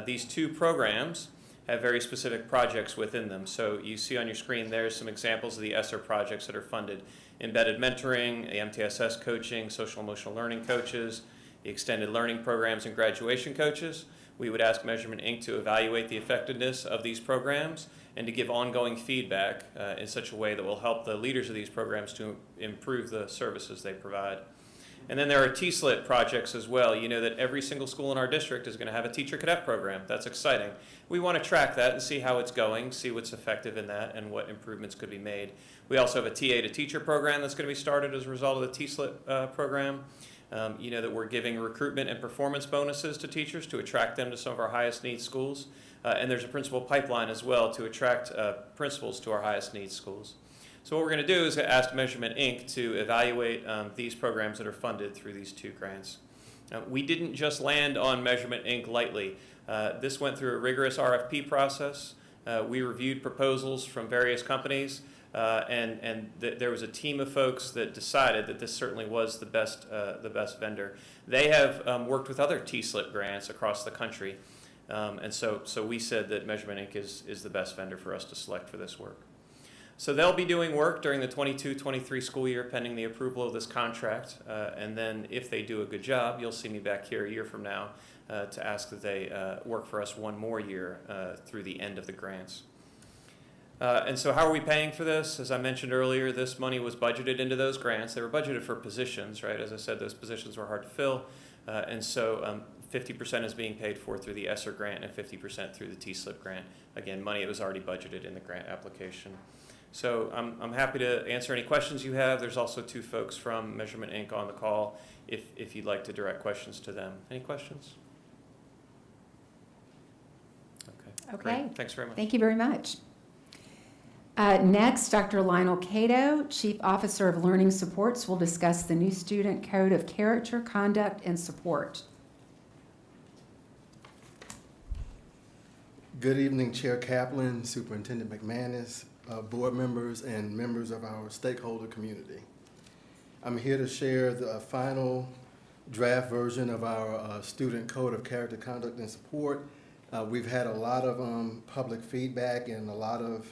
These two programs have very specific projects within them. So you see on your screen there's some examples of the ESSER projects that are funded. Embedded mentoring, the MTSS coaching, social emotional learning coaches, the extended learning programs and graduation coaches. We would ask Measurement, Inc. to evaluate the effectiveness of these programs and to give ongoing feedback in such a way that will help the leaders of these programs to improve the services they provide. And then there are TSLIP projects as well. You know that every single school in our district is going to have a teacher cadet program. That's exciting. We want to track that and see how it's going, see what's effective in that and what improvements could be made. We also have a TA to teacher program that's going to be started as a result of the TSLIP program. You know that we're giving recruitment and performance bonuses to teachers to attract them to some of our highest needs schools. And there's a principal pipeline as well to attract principals to our highest needs schools. So what we're going to do is ask Measurement, Inc. to evaluate these programs that are funded through these two grants. We didn't just land on Measurement, Inc. lightly. This went through a rigorous RFP process. We reviewed proposals from various companies, and there was a team of folks that decided that this certainly was the best vendor. They have worked with other TSLIP grants across the country, and so we said that Measurement, Inc. is the best vendor for us to select for this work. So they'll be doing work during the 22-23 school year pending the approval of this contract, and then if they do a good job, you'll see me back here a year from now to ask that they work for us one more year through the end of the grants. And so how are we paying for this? As I mentioned earlier, this money was budgeted into those grants. They were budgeted for positions, right? As I said, those positions were hard to fill, and so 50% is being paid for through the ESSER grant and 50% through the TSLIP grant. Again, money that was already budgeted in the grant application. So I'm happy to answer any questions you have. There's also two folks from Measurement, Inc. on the call if you'd like to direct questions to them. Any questions? Okay. Great. Thanks very much. Thank you very much. Next, Dr. Lionel Cato, Chief Officer of Learning Supports, will discuss the new Student Code of Character, Conduct, and Support. Good evening, Chair Kaplan, Superintendent McManus, board members, and members of our stakeholder community. I'm here to share the final draft version of our Student Code of Character, Conduct, and Support. We've had a lot of public feedback and a lot of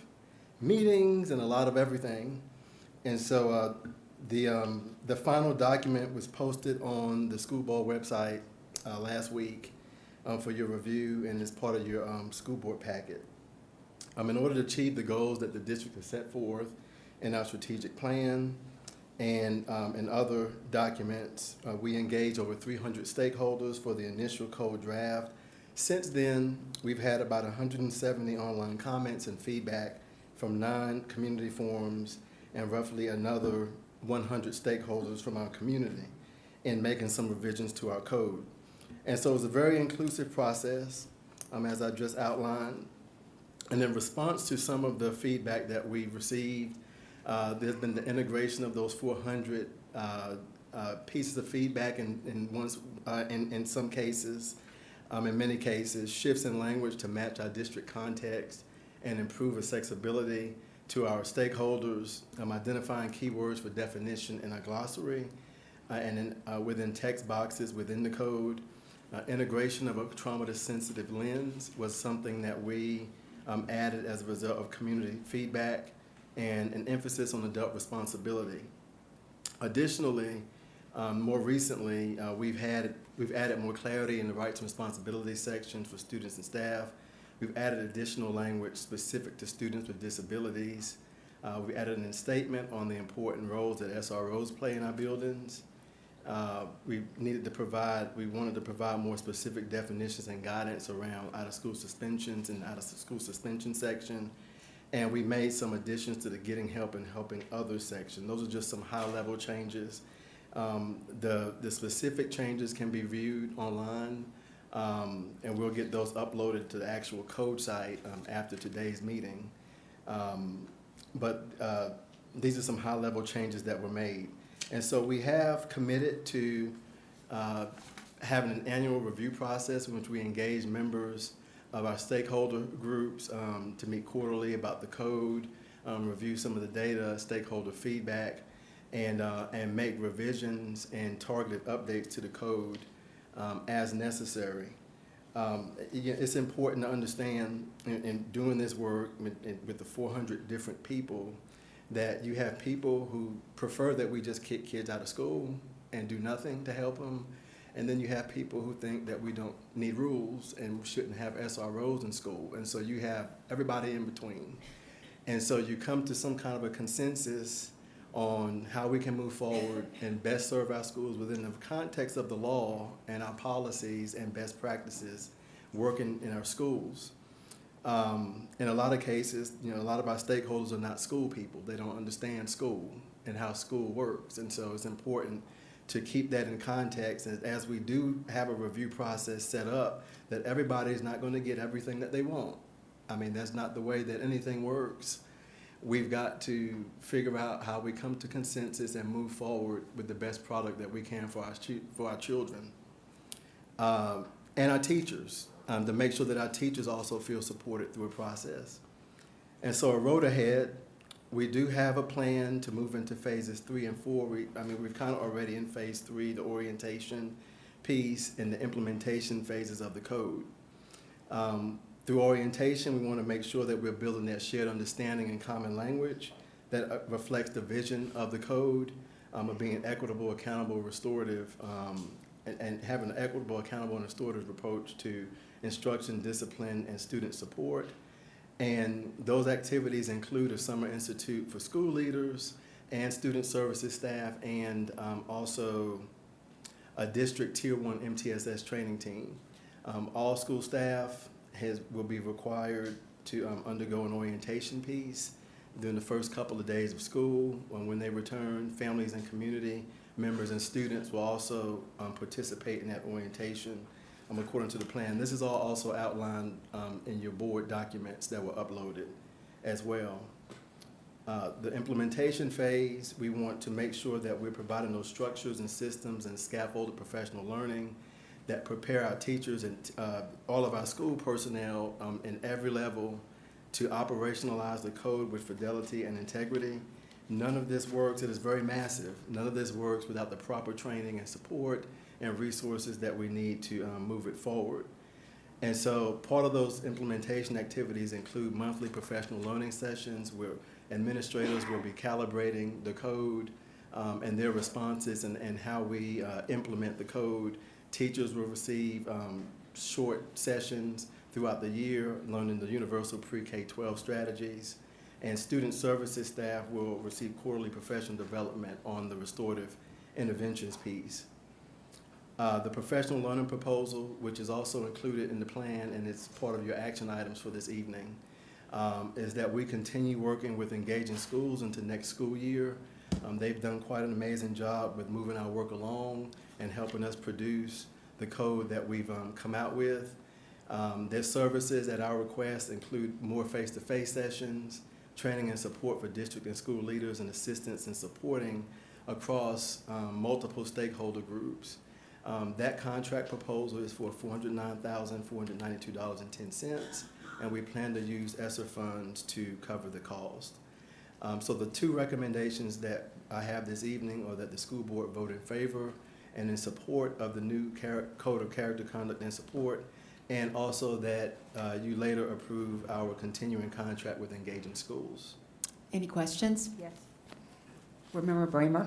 meetings and a lot of everything. And so the final document was posted on the school board website last week for your review and as part of your school board packet. In order to achieve the goals that the district has set forth in our strategic plan and in other documents, we engaged over 300 stakeholders for the initial code draft. Since then, we've had about 170 online comments and feedback from 9 community forums and roughly another 100 stakeholders from our community in making some revisions to our code. And so it's a very inclusive process, as I just outlined. And in response to some of the feedback that we received, There's been the integration of those 400 pieces of feedback in some cases, in many cases, shifts in language to match our district context and improve accessibility to our stakeholders, identifying keywords for definition in our glossary, and within text boxes within the code. Integration of a trauma-sensitive lens was something that we added as a result of community feedback and an emphasis on adult responsibility. Additionally, more recently, we've added more clarity in the rights and responsibilities section for students and staff. We've added additional language specific to students with disabilities. We added an statement on the important roles that SROs play in our buildings. We wanted to provide more specific definitions and guidance around out-of-school suspensions and out-of-school suspension section. And we made some additions to the Getting Help and Helping Others section. Those are just some high-level changes. The specific changes can be viewed online, and we'll get those uploaded to the actual code site after today's meeting. But these are some high-level changes that were made. And so we have committed to having an annual review process in which we engage members of our stakeholder groups to meet quarterly about the code, review some of the data, stakeholder feedback, and make revisions and targeted updates to the code as necessary. It's important to understand in doing this work with the 400 different people that you have people who prefer that we just kick kids out of school and do nothing to help them. And then you have people who think that we don't need rules and we shouldn't have SROs in school. And so you have everybody in between. And so you come to some kind of a consensus on how we can move forward and best serve our schools within the context of the law and our policies and best practices working in our schools. In a lot of cases, a lot of our stakeholders are not school people. They don't understand school and how school works. And so it's important to keep that in context as we do have a review process set up, that everybody's not going to get everything that they want. I mean, that's not the way that anything works. We've got to figure out how we come to consensus and move forward with the best product that we can for our children. And our teachers, to make sure that our teachers also feel supported through a process. And so a road ahead, we do have a plan to move into phases 3 and 4. We're kind of already in phase 3, the orientation piece and the implementation phases of the code. Through orientation, we want to make sure that we're building that shared understanding and common language that reflects the vision of the code of being equitable, accountable, restorative, and having an equitable, accountable, and restorative approach to instruction, discipline, and student support. And those activities include a summer institute for school leaders and student services staff, and also a district Tier 1 MTSS training team. All school staff will be required to undergo an orientation piece during the first couple of days of school. When they return, families and community members and students will also participate in that orientation according to the plan. This is all also outlined in your board documents that were uploaded as well. The implementation phase, we want to make sure that we're providing those structures and systems and scaffolded professional learning that prepare our teachers and all of our school personnel in every level to operationalize the code with fidelity and integrity. None of this works, it is very massive. None of this works without the proper training and support and resources that we need to move it forward. And so part of those implementation activities include monthly professional learning sessions where administrators will be calibrating the code and their responses and how we implement the code. Teachers will receive short sessions throughout the year learning the universal pre-K-12 strategies. And student services staff will receive quarterly professional development on the restorative interventions piece. The professional learning proposal, which is also included in the plan and it's part of your action items for this evening, is that we continue working with engaging schools into next school year. They've done quite an amazing job with moving our work along and helping us produce the code that we've come out with. Their services at our request include more face-to-face sessions, training and support for district and school leaders and assistance in supporting across multiple stakeholder groups. That contract proposal is for $409,492.10, and we plan to use ESSER funds to cover the cost. So the two recommendations that I have this evening are that the school board vote in favor and in support of the new Code of Character, Conduct, and Support, and also that you later approve our continuing contract with Engaging Schools. Any questions? Yes. Board Member Bramer?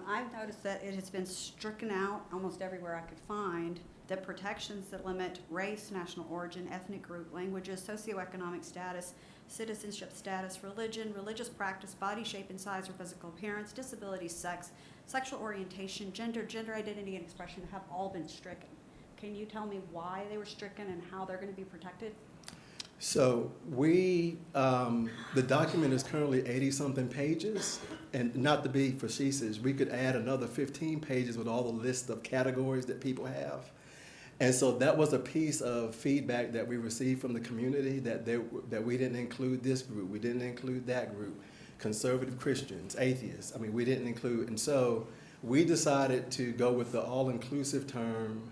I've noticed that it has been stricken out almost everywhere I could find, that protections that limit race, national origin, ethnic group, languages, socioeconomic status, citizenship status, religion, religious practice, body shape and size or physical appearance, disability, sex, sexual orientation, gender, gender identity and expression have all been stricken. Can you tell me why they were stricken and how they're going to be protected? So the document is currently 80-something pages, and not to be facetious, we could add another 15 pages with all the list of categories that people have. And so that was a piece of feedback that we received from the community, that we didn't include this group, we didn't include that group, conservative Christians, atheists, we didn't include, and so we decided to go with the all-inclusive term,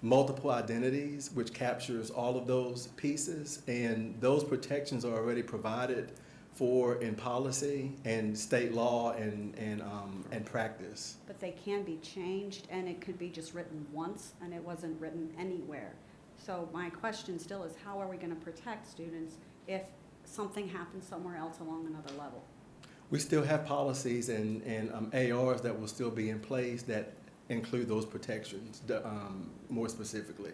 multiple identities, which captures all of those pieces, and those protections are already provided for in policy and state law and practice. But they can be changed, and it could be just written once, and it wasn't written anywhere. So my question still is, how are we going to protect students if something happens somewhere else along another level? We still have policies and ARs that will still be in place that include those protections more specifically.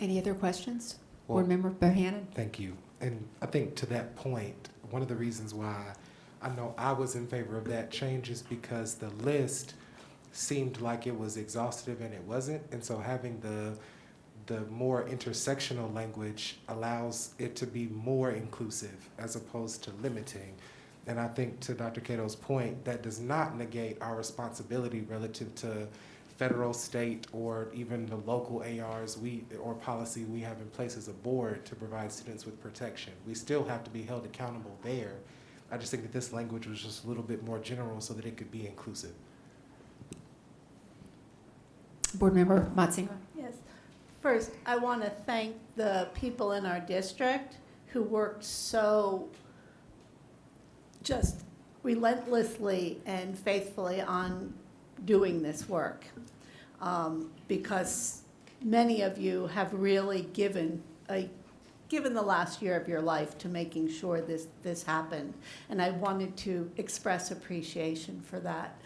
Any other questions? Well, Board Member Bohannon? Thank you. And I think to that point, one of the reasons why I know I was in favor of that change is because the list seemed like it was exhaustive and it wasn't. And so having the more intersectional language allows it to be more inclusive as opposed to limiting. And I think to Dr. Cato's point, that does not negate our responsibility relative to federal, state, or even the local ARs or policy we have in place as a board to provide students with protection. We still have to be held accountable there. I just think that this language was just a little bit more general so that it could be inclusive. Board Member Motzinger? Yes. First, I want to thank the people in our district who worked so just relentlessly and faithfully on doing this work, because many of you have really given the last year of your life to making sure this happened, and I wanted to express appreciation for that.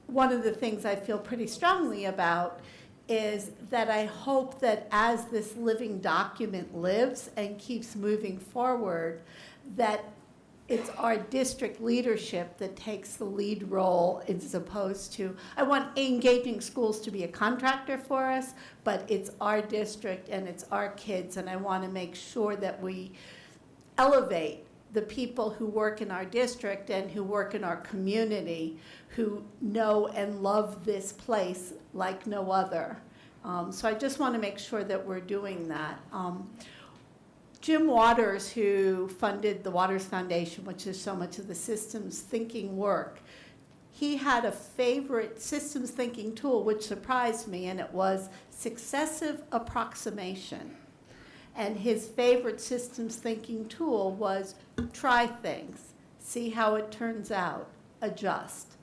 One of the things I feel pretty strongly about is that I hope that as this living document lives and keeps moving forward, that it's our district leadership that takes the lead role as opposed to, I want Engaging Schools to be a contractor for us, but it's our district and it's our kids, and I want to make sure that we elevate the people who work in our district and who work in our community, who know and love this place like no other. So I just want to make sure that we're doing that. Jim Waters, who funded the Waters Foundation, which is so much of the systems thinking work, he had a favorite systems thinking tool, which surprised me, and it was successive approximation. And his favorite systems thinking tool was try things, see how it turns out, adjust.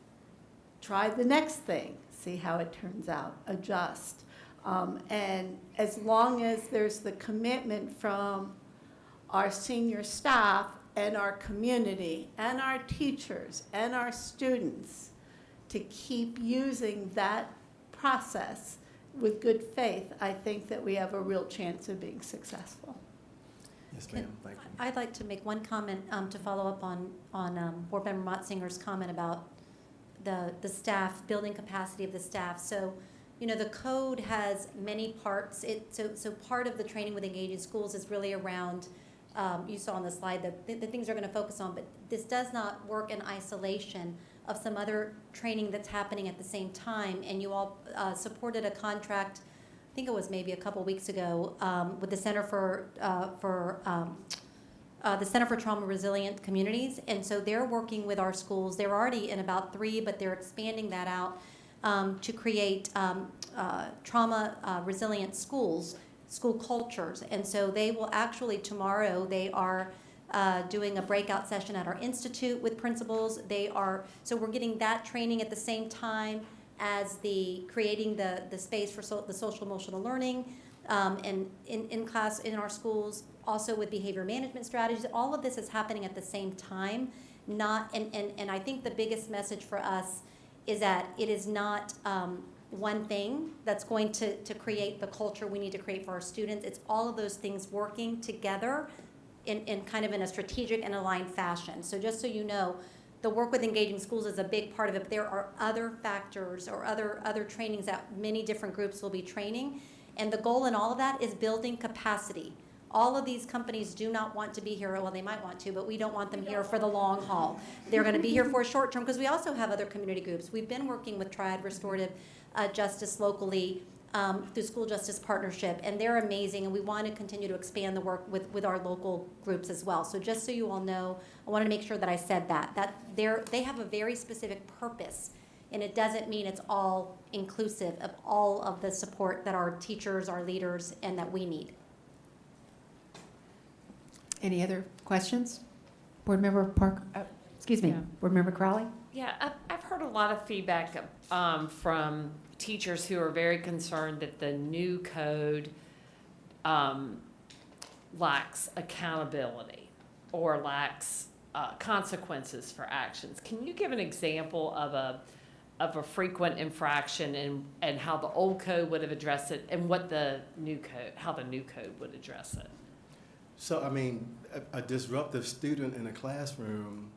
Try the next thing, see how it turns out, adjust. And as long as there's the commitment from our senior staff and our community and our teachers and our students to keep using that process with good faith, I think that we have a real chance of being successful. Yes, ma'am. Thank you. I'd like to make one comment to follow up on Board Member Motzinger's comment about the staff, building capacity of the staff. So, the code has many parts. So part of the training with Engaging Schools is really around, you saw on the slide, the things they're going to focus on, but this does not work in isolation of some other training that's happening at the same time. And you all supported a contract think it was maybe a couple weeks ago, with the Center for Trauma Resilient Communities. And so they're working with our schools. They're already in about 3, but they're expanding that out to create trauma resilient schools, school cultures. And so they will actually, tomorrow, they are doing a breakout session at our institute with principals. So we're getting that training at the same time as creating the space for the social emotional learning and in class in our schools, also with behavior management strategies. All of this is happening at the same time. And I think the biggest message for us is that it is not one thing that's going to create the culture we need to create for our students. It's all of those things working together in kind of in a strategic and aligned fashion. So just so you know, the work with engaging schools is a big part of it, but there are other factors or other trainings that many different groups will be training. And the goal in all of that is building capacity. All of these companies do not want to be here, well, they might want to, but we don't want them here for the long haul. They're going to be here for a short term because we also have other community groups. We've been working with Triad Restorative Justice locally through School Justice Partnership, and they're amazing, and we want to continue to expand the work with our local groups as well. So just so you all know, I wanted to make sure that I said that they have a very specific purpose, and it doesn't mean it's all inclusive of all of the support that our teachers, our leaders, and that we need. Any other questions? Board Member Park, excuse me, Yeah. Board Member Crowley? Yeah, I've heard a lot of feedback from teachers who are very concerned that the new code lacks accountability or lacks consequences for actions. Can you give an example of a frequent infraction and how the old code would have addressed it and what how the new code would address it? So, I mean, a disruptive student in a classroom,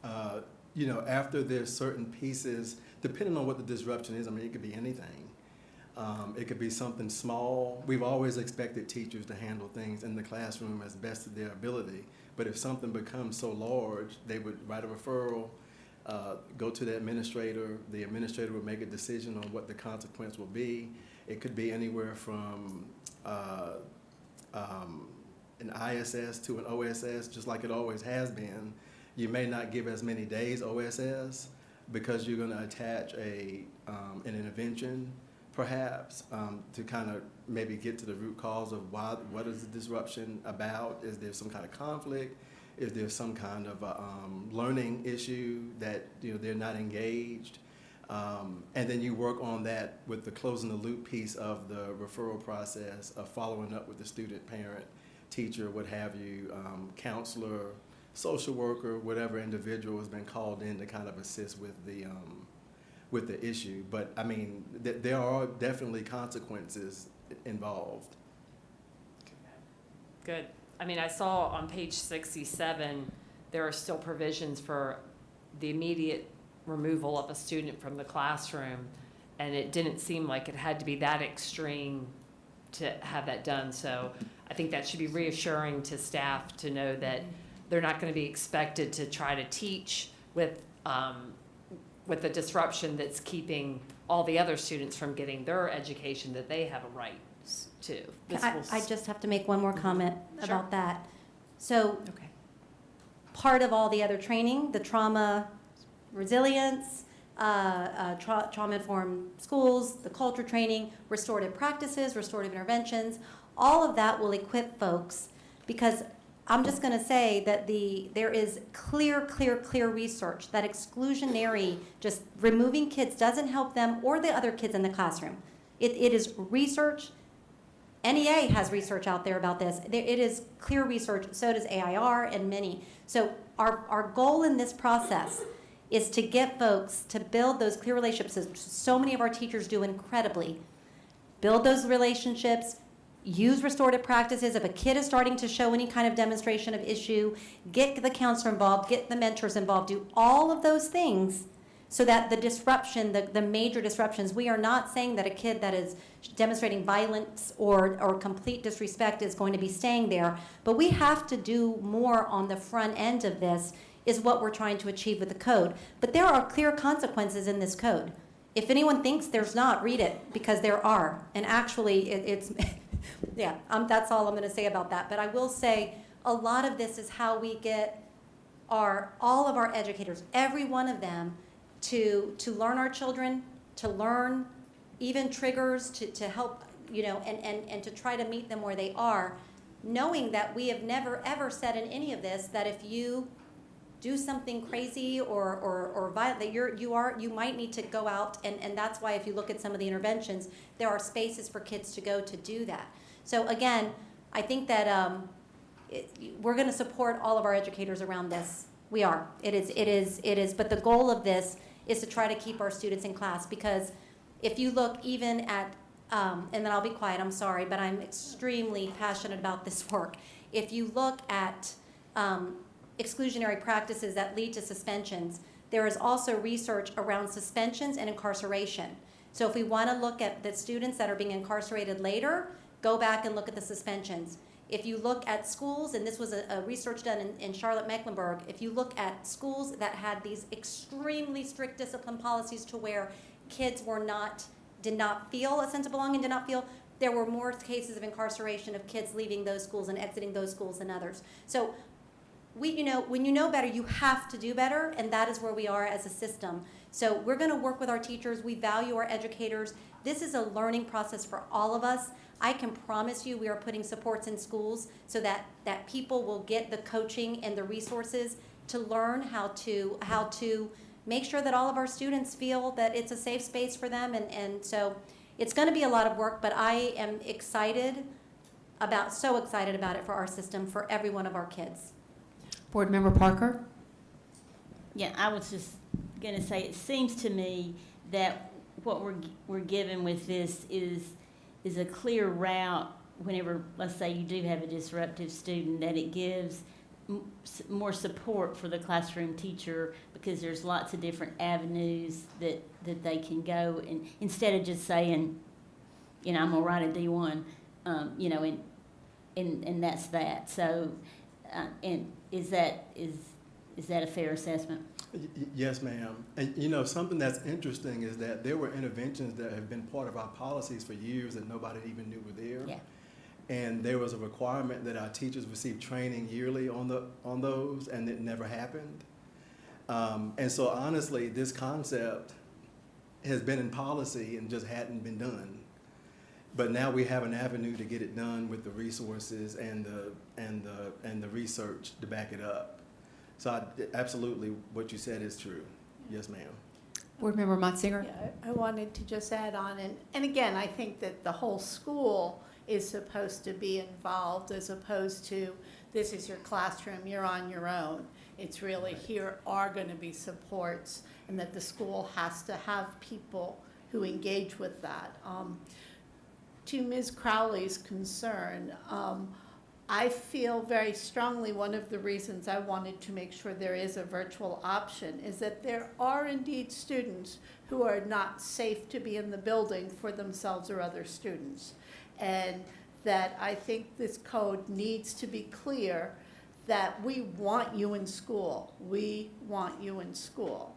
after there's certain pieces, depending on what the disruption is, I mean, it could be anything. It could be something small. We've always expected teachers to handle things in the classroom as best of their ability. But if something becomes so large, they would write a referral, go to the administrator. The administrator would make a decision on what the consequence will be. It could be anywhere from an ISS to an OSS, just like it always has been. You may not give as many days OSS because you're going to attach an intervention, perhaps, to kind of maybe get to the root cause of what is the disruption about? Is there some kind of conflict? Is there some kind of learning issue that they're not engaged? And then you work on that with the closing the loop piece of the referral process of following up with the student, parent, teacher, what have you, counselor, social worker, whatever individual has been called in to kind of assist with the issue. But I mean, there are definitely consequences involved. Good. I mean, I saw on page 67, there are still provisions for the immediate removal of a student from the classroom, and it didn't seem like it had to be that extreme to have that done. So I think that should be reassuring to staff to know that they're not going to be expected to try to teach with a disruption that's keeping all the other students from getting their education that they have a right to. I just have to make one more comment Sure. about that. So part of all the other training, the trauma resilience, trauma-informed schools, the culture training, restorative practices, restorative interventions, all of that will equip folks, because I'm just going to say that there is clear research that exclusionary, just removing kids doesn't help them or the other kids in the classroom. It is research. NEA has research out there about this. It is clear research, so does AIR and many. So our goal in this process is to get folks to build those clear relationships, as so many of our teachers do incredibly. Build those relationships, use restorative practices. If a kid is starting to show any kind of demonstration of issue, get the counselor involved, get the mentors involved, do all of those things so that the disruption, the major disruptions, we are not saying that a kid that is demonstrating violence or complete disrespect is going to be staying there, but we have to do more on the front end of this is what we're trying to achieve with the code. But there are clear consequences in this code. If anyone thinks there's not, read it, because there are. And actually, it's, yeah, that's all I'm going to say about that. But I will say a lot of this is how we get all of our educators, every one of them, to learn our children, to learn even triggers, to help, you know, and to try to meet them where they are, knowing that we have never, ever said in any of this that if you do something crazy or violent, that you might need to go out, and that's why if you look at some of the interventions, there are spaces for kids to go to do that. So again, I think that we're going to support all of our educators around this. We are. It is. But the goal of this is to try to keep our students in class, because if you look even at, and then I'll be quiet, I'm sorry, but I'm extremely passionate about this work. If you look at exclusionary practices that lead to suspensions, there is also research around suspensions and incarceration. So if we want to look at the students that are being incarcerated later, go back and look at the suspensions. If you look at schools, and this was a research done in Charlotte-Mecklenburg, if you look at schools that had these extremely strict discipline policies to where kids did not feel a sense of belonging, there were more cases of incarceration of kids leaving those schools and exiting those schools than others. So when you know better, you have to do better, and that is where we are as a system. So we're going to work with our teachers. We value our educators. This is a learning process for all of us. I can promise you we are putting supports in schools so that people will get the coaching and the resources to learn how to make sure that all of our students feel that it's a safe space for them. And so it's going to be a lot of work, but I am so excited about it for our system, for every one of our kids. Board Member Parker? Yeah, I was just going to say, it seems to me that what we're given with this is a clear route whenever, let's say, you do have a disruptive student, that it gives more support for the classroom teacher, because there's lots of different avenues that they can go, and instead of just saying, you know, I'm gonna write a D1, you know, and that's that. So, and is that a fair assessment? Yes, ma'am. And you know, something that's interesting is that there were interventions that have been part of our policies for years that nobody even knew were there. Yeah. And there was a requirement that our teachers receive training yearly on those, and it never happened. And so honestly, this concept has been in policy and just hadn't been done. But now we have an avenue to get it done with the resources and the research to back it up. So absolutely, what you said is true. Yes, ma'am. Board Member Motzinger? Yeah, I wanted to just add on, and again, I think that the whole school is supposed to be involved, as opposed to this is your classroom, you're on your own. It's really here are going to be supports, and that the school has to have people who engage with that. To Ms. Crowley's concern, I feel very strongly one of the reasons I wanted to make sure there is a virtual option is that there are indeed students who are not safe to be in the building for themselves or other students. And that I think this code needs to be clear that we want you in school. We want you in school.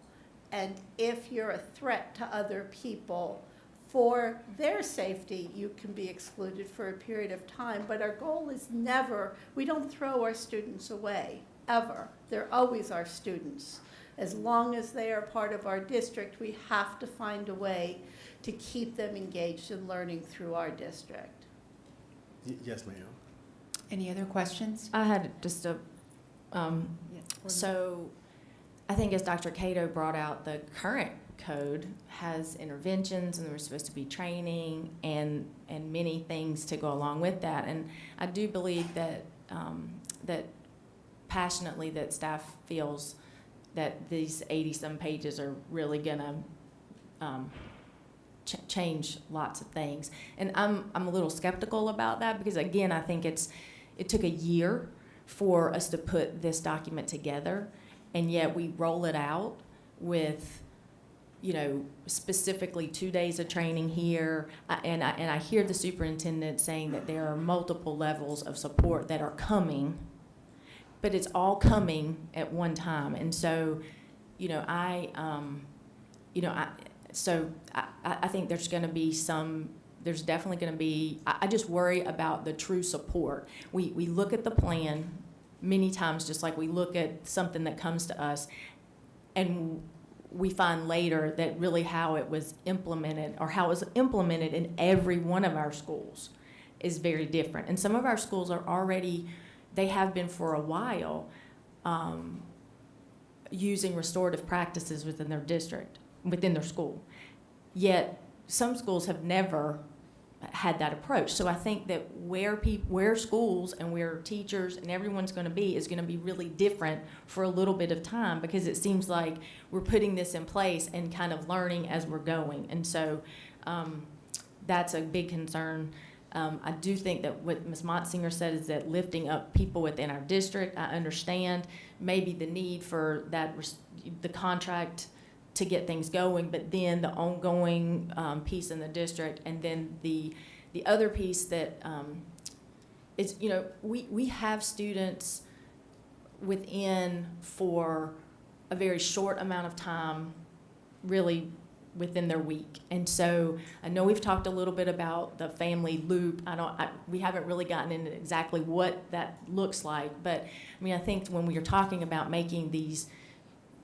And if you're a threat to other people, for their safety, you can be excluded for a period of time. But our goal is never, we don't throw our students away, ever. They're always our students. As long as they are part of our district, we have to find a way to keep them engaged in learning through our district. Yes, ma'am. Any other questions? I had just a, so I think as Dr. Cato brought out, the current code has interventions, and there was supposed to be training and many things to go along with that. And I do believe that that passionately that staff feels that these 80-some pages are really gonna change lots of things. And I'm a little skeptical about that, because again, I think it took a year for us to put this document together, and yet we roll it out with, you know, specifically 2 days of training here, and I hear the superintendent saying that there are multiple levels of support that are coming, but it's all coming at one time. And so, you know, So I think there's definitely going to be, I just worry about the true support. We look at the plan many times, just like we look at something that comes to us, and we find later that really how it was implemented, or how it was implemented in every one of our schools, is very different. And some of our schools are already, they have been for a while, using restorative practices within their district, within their school. Yet some schools have never had that approach. So I think that where schools and where teachers and everyone's going to be is going to be really different for a little bit of time, because it seems like we're putting this in place and kind of learning as we're going. And so that's a big concern. I do think that what Ms. Montsinger said is that lifting up people within our district, I understand maybe the need for that, the contract to get things going, but then the ongoing piece in the district, and then the other piece that is, you know, we have students within for a very short amount of time, really within their week. And so I know we've talked a little bit about the family loop. We haven't really gotten into exactly what that looks like, but I mean, I think when we are talking about making these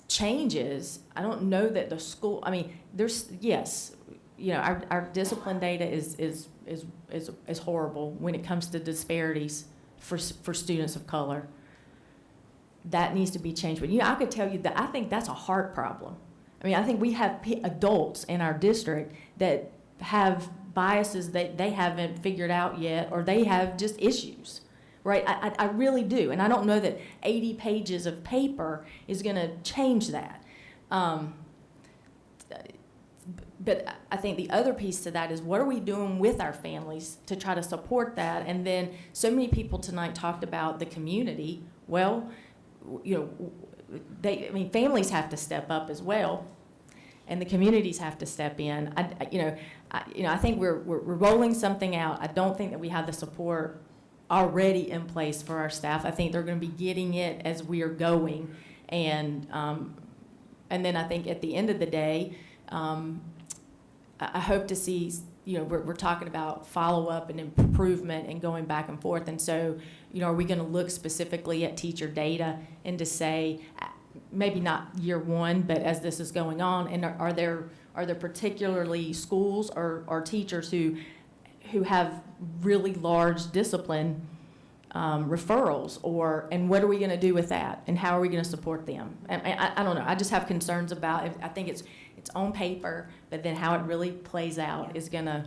changes, I don't know that the school, I mean, there's, yes, you know, our discipline data is horrible when it comes to disparities for students of color. That needs to be changed. But, you know, I could tell you that I think that's a heart problem. I mean, I think we have adults in our district that have biases that they haven't figured out yet, or they have just issues, right? I really do. And I don't know that 80 pages of paper is going to change that. But I think the other piece to that is, what are we doing with our families to try to support that? And then so many people tonight talked about the community. Well, you know, families have to step up as well, and the communities have to step in. I think we're rolling something out. I don't think that we have the support already in place for our staff. I think they're going to be getting it as we are going, and then I think at the end of the day, I hope to see. You know, we're talking about follow-up and improvement and going back and forth. And so, you know, are we going to look specifically at teacher data and to say, maybe not year one, but as this is going on, and are there particularly schools or teachers who have really large discipline referrals, and what are we going to do with that, and how are we going to support them? And I don't know. I just have concerns about it. I think it's on paper, but then how it really plays out is going to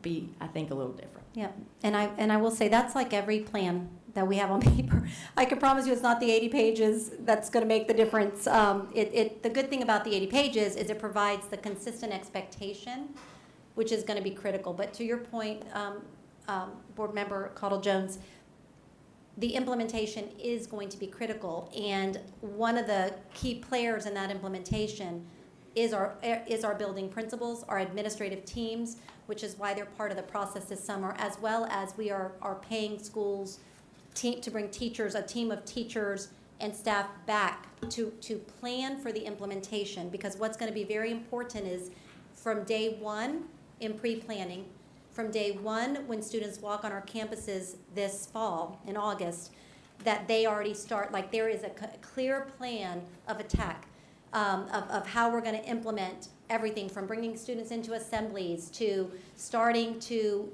be, I think, a little different. Yeah, and I will say that's like every plan that we have on paper. I can promise you it's not the 80 pages that's going to make the difference. The good thing about the 80 pages is it provides the consistent expectation, which is going to be critical. But to your point, Board Member Caudill-Jones, the implementation is going to be critical, and one of the key players in that implementation is our building principals, our administrative teams, which is why they're part of the process this summer, as well as we are paying schools to bring teachers, a team of teachers and staff back to plan for the implementation. Because what's going to be very important is from day one in pre-planning, from day one when students walk on our campuses this fall in August, that they already start, like there is a clear plan of attack. Of how we're going to implement everything, from bringing students into assemblies to starting to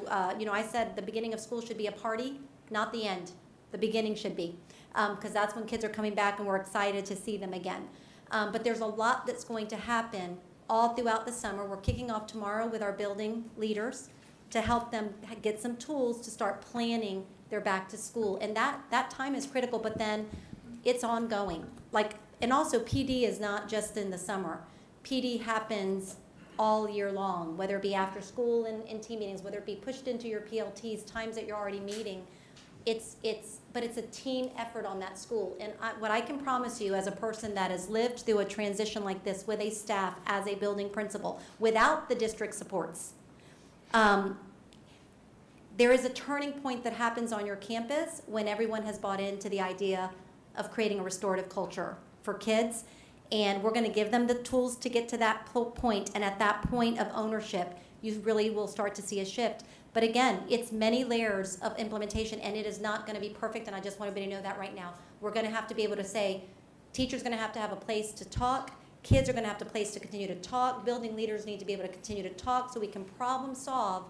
I said the beginning of school should be a party, not the end. The beginning should be, because that's when kids are coming back and we're excited to see them again. But there's a lot that's going to happen all throughout the summer. We're kicking off tomorrow with our building leaders to help them get some tools to start planning their back to school. And that time is critical, but then it's ongoing. And also, PD is not just in the summer. PD happens all year long, whether it be after school in team meetings, whether it be pushed into your PLTs, times that you're already meeting. But it's a team effort on that school. And what I can promise you, as a person that has lived through a transition like this with a staff as a building principal, without the district supports, there is a turning point that happens on your campus when everyone has bought into the idea of creating a restorative culture for kids. And we're going to give them the tools to get to that point. And at that point of ownership, you really will start to see a shift. But again, it's many layers of implementation, and it is not going to be perfect. And I just want everybody to know that right now. We're going to have to be able to say, teachers are going to have a place to talk. Kids are going to have a place to continue to talk. Building leaders need to be able to continue to talk so we can problem solve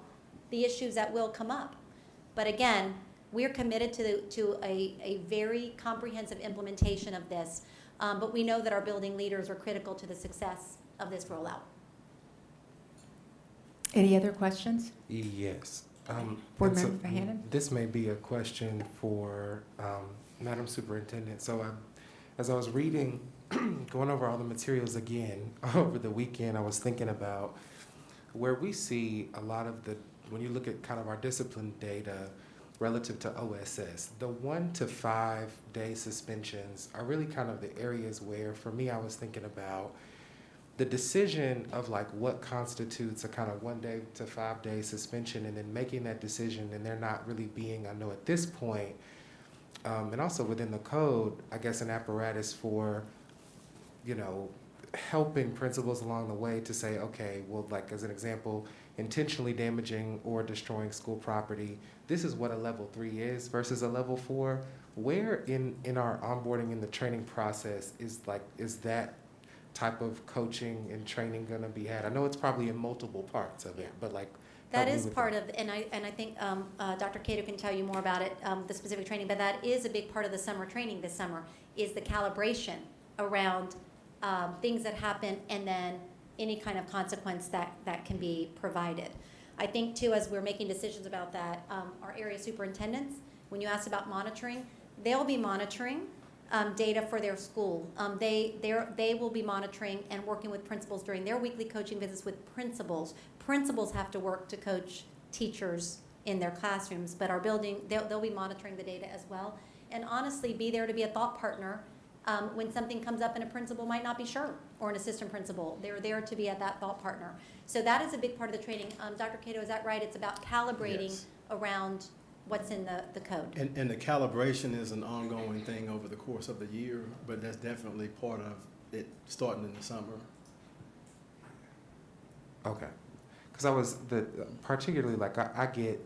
the issues that will come up. But again, we're committed to a very comprehensive implementation of this. But we know that our building leaders are critical to the success of this rollout. Any other questions? Yes. Board Member Hannon? This may be a question for Madam Superintendent. So as I was reading, going over all the materials again over the weekend, I was thinking about where we see a lot of when you look at kind of our discipline data relative to OSS, the 1 to 5 day suspensions are really kind of the areas where, for me, I was thinking about the decision of like what constitutes a kind of 1 day to 5 day suspension, and then making that decision, and there not really being, I know at this point, and also within the code, I guess an apparatus for, helping principals along the way to say, okay, well, like as an example, intentionally damaging or destroying school property, this is what a level 3 is versus a level 4. Where in our onboarding in the training process is that type of coaching and training going to be had? I know it's probably in multiple parts of it, but like that is part of, and I think Dr. Cato can tell you more about it, the specific training, but that is a big part of the summer training this summer, is the calibration around things that happen and then any kind of consequence that can be provided. I think too, as we're making decisions about that, our area superintendents, when you asked about monitoring, they'll be monitoring data for their school. They will be monitoring and working with principals during their weekly coaching visits with principals. Principals have to work to coach teachers in their classrooms, but our building, they'll be monitoring the data as well. And honestly, be there to be a thought partner when something comes up and a principal might not be sure, or an assistant principal. They're there to be at that thought partner. So that is a big part of the training. Dr. Cato, is that right? It's about calibrating around what's in the code. And the calibration is an ongoing thing over the course of the year, but that's definitely part of it starting in the summer. Okay. Because I was particularly like I get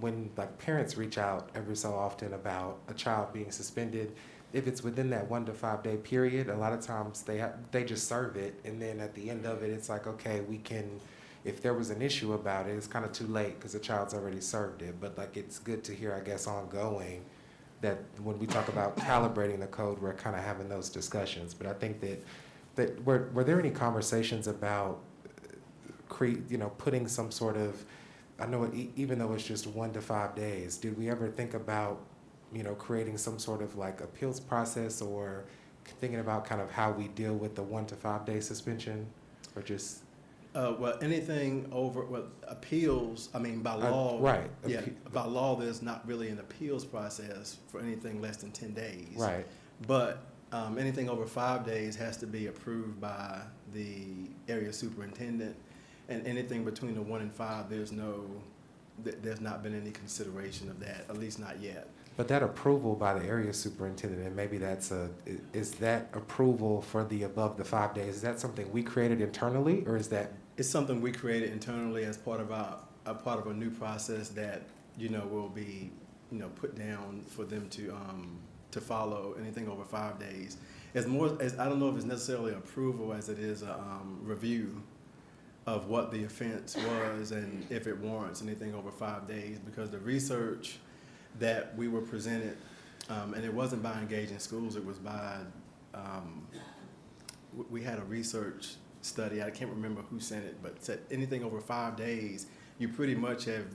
when like parents reach out every so often about a child being suspended. If it's within that 1 to 5 day period, a lot of times they just serve it, and then at the end of it, it's like, okay, we can. If there was an issue about it, it's kind of too late because the child's already served it. But like, it's good to hear, I guess, ongoing that when we talk about calibrating the code, we're kind of having those discussions. But I think that were there any conversations about putting some sort of, I know even though it's just 1 to 5 days, did we ever think about creating some sort of like appeals process, or thinking about kind of how we deal with the 1 to 5 day suspension, or just? Well, anything over appeals, I mean, by law, right? Yeah, by law, there's not really an appeals process for anything less than 10 days. Right. But anything over 5 days has to be approved by the area superintendent, and anything between the 1 and 5, there's not been any consideration of that, at least not yet. But that approval by the area superintendent, and maybe is that approval for the above the 5 days, is that something we created internally, or is that? It's something we created internally as part of a new process that, will be, put down for them to follow. Anything over 5 days. I don't know if it's necessarily approval as it is a review of what the offense was and if it warrants anything over 5 days, because the research that we were presented, and it wasn't by Engaging Schools, it was by, we had a research study, I can't remember who sent it, but said anything over 5 days, you pretty much have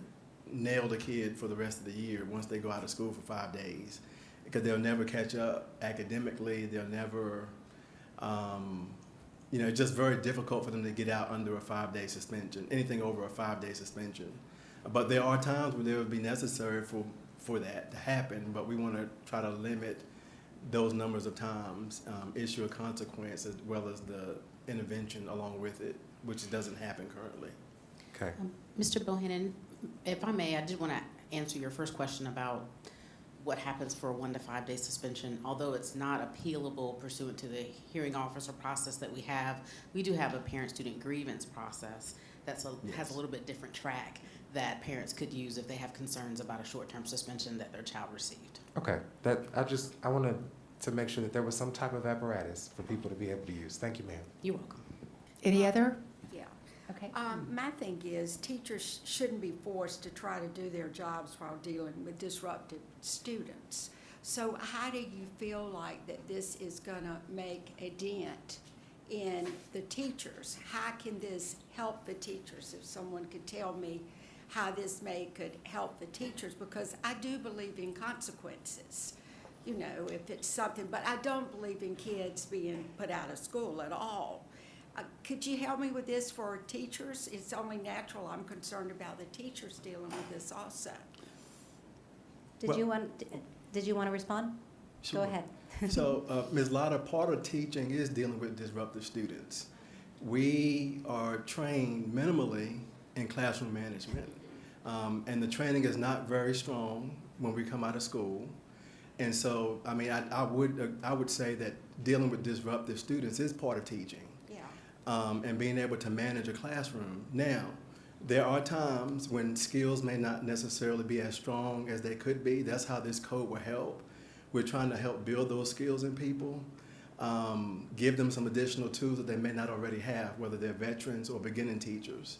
nailed a kid for the rest of the year once they go out of school for 5 days, because they'll never catch up academically, they'll never, it's just very difficult for them to get out under a 5 day suspension, anything over a 5 day suspension. But there are times when it would be necessary for that to happen, but we want to try to limit those numbers of times, issue a consequence as well as the intervention along with it, which doesn't happen currently. Okay. Mr. Bohannon, if I may, I did want to answer your first question about what happens for a 1 to 5 day suspension. Although it's not appealable pursuant to the hearing officer process that we do have a parent-student grievance process that's has a little bit different track that parents could use if they have concerns about a short-term suspension that their child received. Okay, I wanted to make sure that there was some type of apparatus for people to be able to use. Thank you, ma'am. You're welcome. Any other? Yeah. Okay. My thing is teachers shouldn't be forced to try to do their jobs while dealing with disruptive students. So how do you feel like that this is gonna make a dent in the teachers? How can this help the teachers? If someone could tell me how this could help the teachers, because I do believe in consequences, you know, if it's something, but I don't believe in kids being put out of school at all. Could you help me with this for teachers? It's only natural. I'm concerned about the teachers dealing with this also. Did you want to respond? Sure. Go ahead. So, Ms. Lotta, part of teaching is dealing with disruptive students. We are trained minimally in classroom management, and the training is not very strong when we come out of school. And so, I mean, I would say that dealing with disruptive students is part of teaching. And being able to manage a classroom. Now, there are times when skills may not necessarily be as strong as they could be. That's how this code will help. We're trying to help build those skills in people, give them some additional tools that they may not already have, whether they're veterans or beginning teachers.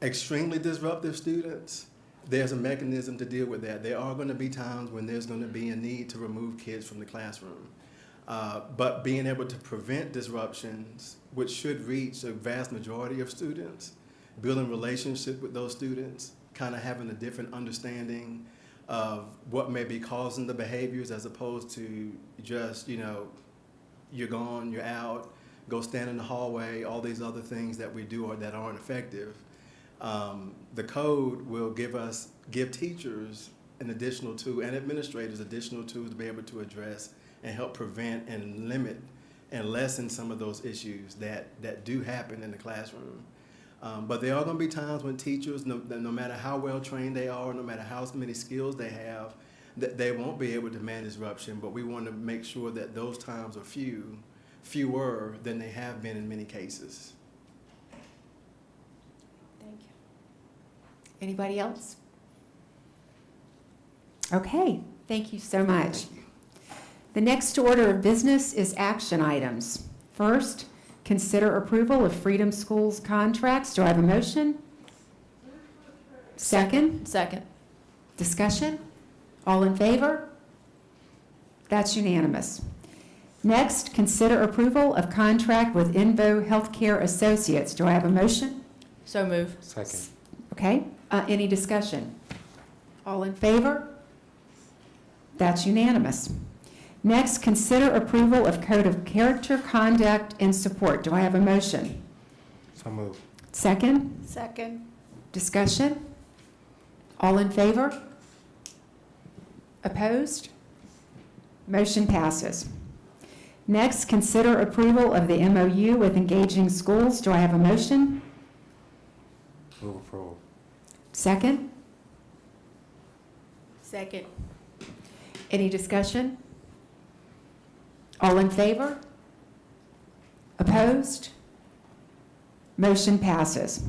Extremely disruptive students, there's a mechanism to deal with that. There are going to be times when there's going to be a need to remove kids from the classroom. But being able to prevent disruptions, which should reach a vast majority of students, building relationships with those students, kind of having a different understanding of what may be causing the behaviors as opposed to just, you know, you're gone, you're out, go stand in the hallway, all these other things that we do that aren't effective. The code will give teachers an additional tool and administrators additional tools to be able to address and help prevent and limit and lessen some of those issues that do happen in the classroom. But there are going to be times when teachers, no matter how well trained they are, no matter how many skills they have, that they won't be able to manage disruption. But we want to make sure that those times are fewer than they have been in many cases. Thank you. Anybody else? Okay, thank you so much. The next order of business is action items. First, consider approval of Freedom Schools contracts. Do I have a motion? Second? Second. Discussion? All in favor? That's unanimous. Next, consider approval of contract with Invo Healthcare Associates. Do I have a motion? So move. Second. Okay, any discussion? All in favor? That's unanimous. Next, consider approval of Code of Character, Conduct, and Support. Do I have a motion? So moved. Second? Second. Discussion? All in favor? Opposed? Motion passes. Next, consider approval of the MOU with Engaging Schools. Do I have a motion? Move approval. Second? Second. Any discussion? All in favor? Opposed? Motion passes.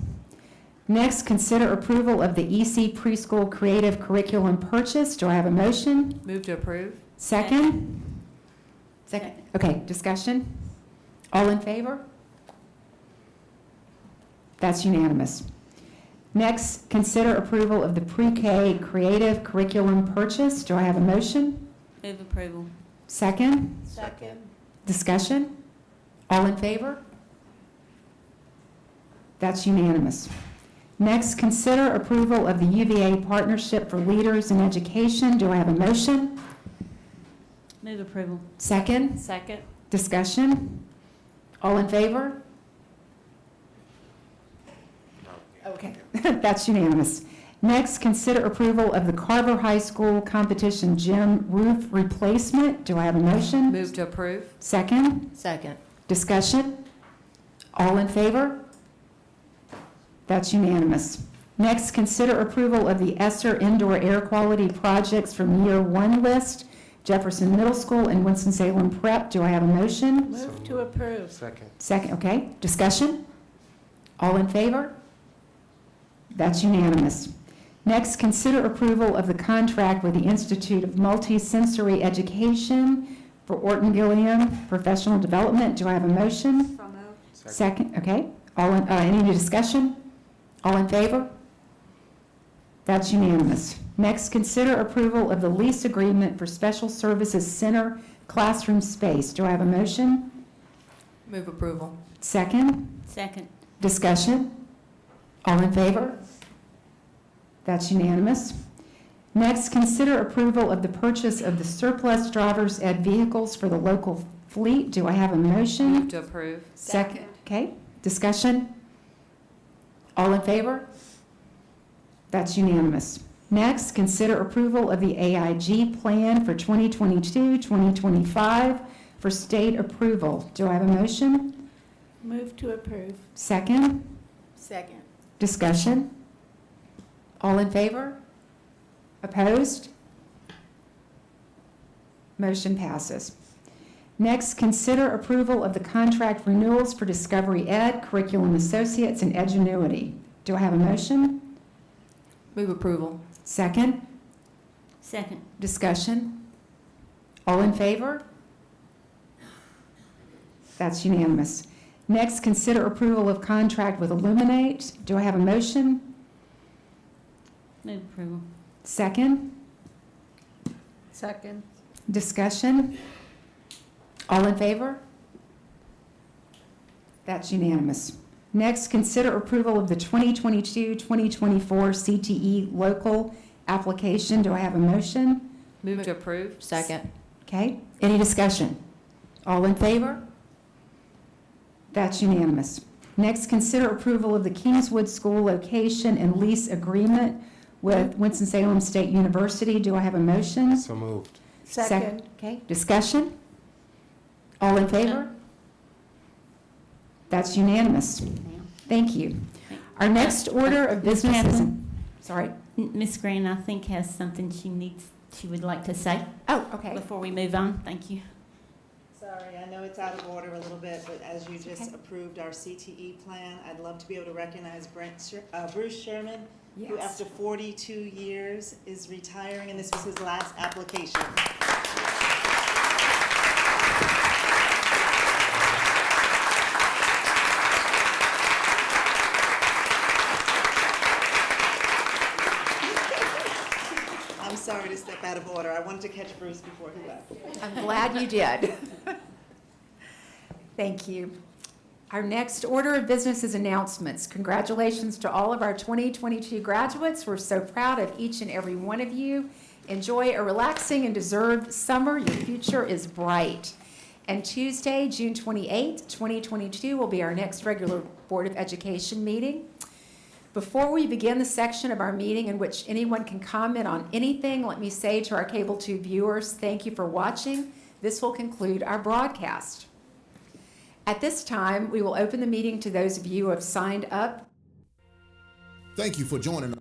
Next, consider approval of the EC Preschool Creative Curriculum purchase. Do I have a motion? Move to approve. Second? Second. Okay, discussion? All in favor? That's unanimous. Next, consider approval of the Pre-K Creative Curriculum purchase. Do I have a motion? Move approval. Second? Second. Discussion? All in favor? That's unanimous. Next, consider approval of the UVA Partnership for Leaders in Education. Do I have a motion? Move approval. Second? Second. Discussion? All in favor? Okay, that's unanimous. Next, consider approval of the Carver High School Competition Gym Roof Replacement. Do I have a motion? Move to approve. Second? Second. Discussion? All in favor? That's unanimous. Next, consider approval of the ESSER indoor air quality projects from year one list, Jefferson Middle School and Winston-Salem Prep. Do I have a motion? Move to approve. Second. Second, okay. Discussion? All in favor? That's unanimous. Next, consider approval of the contract with the Institute of Multisensory Education for Orton Gilliam Professional Development. Do I have a motion? So moved. Second, okay. Any discussion? All in favor? That's unanimous. Next, consider approval of the lease agreement for Special Services Center classroom space. Do I have a motion? Move approval. Second? Second. Discussion? All in favor? That's unanimous. Next, consider approval of the purchase of the surplus driver's ed vehicles for the local fleet. Do I have a motion? Move to approve. Second. Okay. Discussion? All in favor? That's unanimous. Next, consider approval of the AIG plan for 2022-2025 for state approval. Do I have a motion? Move to approve. Second? Second. Discussion? All in favor? Opposed? Motion passes. Next, consider approval of the contract renewals for Discovery Ed, Curriculum Associates, and Edgenuity. Do I have a motion? Move approval. Second? Second. Discussion? All in favor? That's unanimous. Next, consider approval of contract with Illuminate. Do I have a motion? Move approval. Second? Second. Discussion? All in favor? That's unanimous. Next, consider approval of the 2022-2024 CTE local application. Do I have a motion? Move to approve. Second. Okay, any discussion? All in favor? That's unanimous. Next, consider approval of the Kingswood School location and lease agreement with Winston-Salem State University. Do I have a motion? So moved. Second. Okay, discussion? All in favor? That's unanimous. Thank you. Our next order of business is, Catherine? sorry. Ms. Grant, I think, has something she would like to say Oh, okay. before we move on. Thank you. Sorry, I know it's out of order a little bit, but as you just approved our CTE plan, I'd love to be able to recognize Bruce Sherman, who Yes. after 42 years is retiring, and this was his last application. I'm sorry to step out of order. I wanted to catch Bruce before he left. I'm glad you did. Thank you. Our next order of business is announcements. Congratulations to all of our 2022 graduates. We're so proud of each and every one of you. Enjoy a relaxing and deserved summer. Your future is bright. And Tuesday, June 28th, 2022 will be our next regular Board of Education meeting. Before we begin the section of our meeting in which anyone can comment on anything, let me say to our Cable 2 viewers, thank you for watching. This will conclude our broadcast. At this time, we will open the meeting to those of you who have signed up. Thank you for joining us.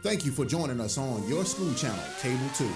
Thank you for joining us on your school channel, Cable 2.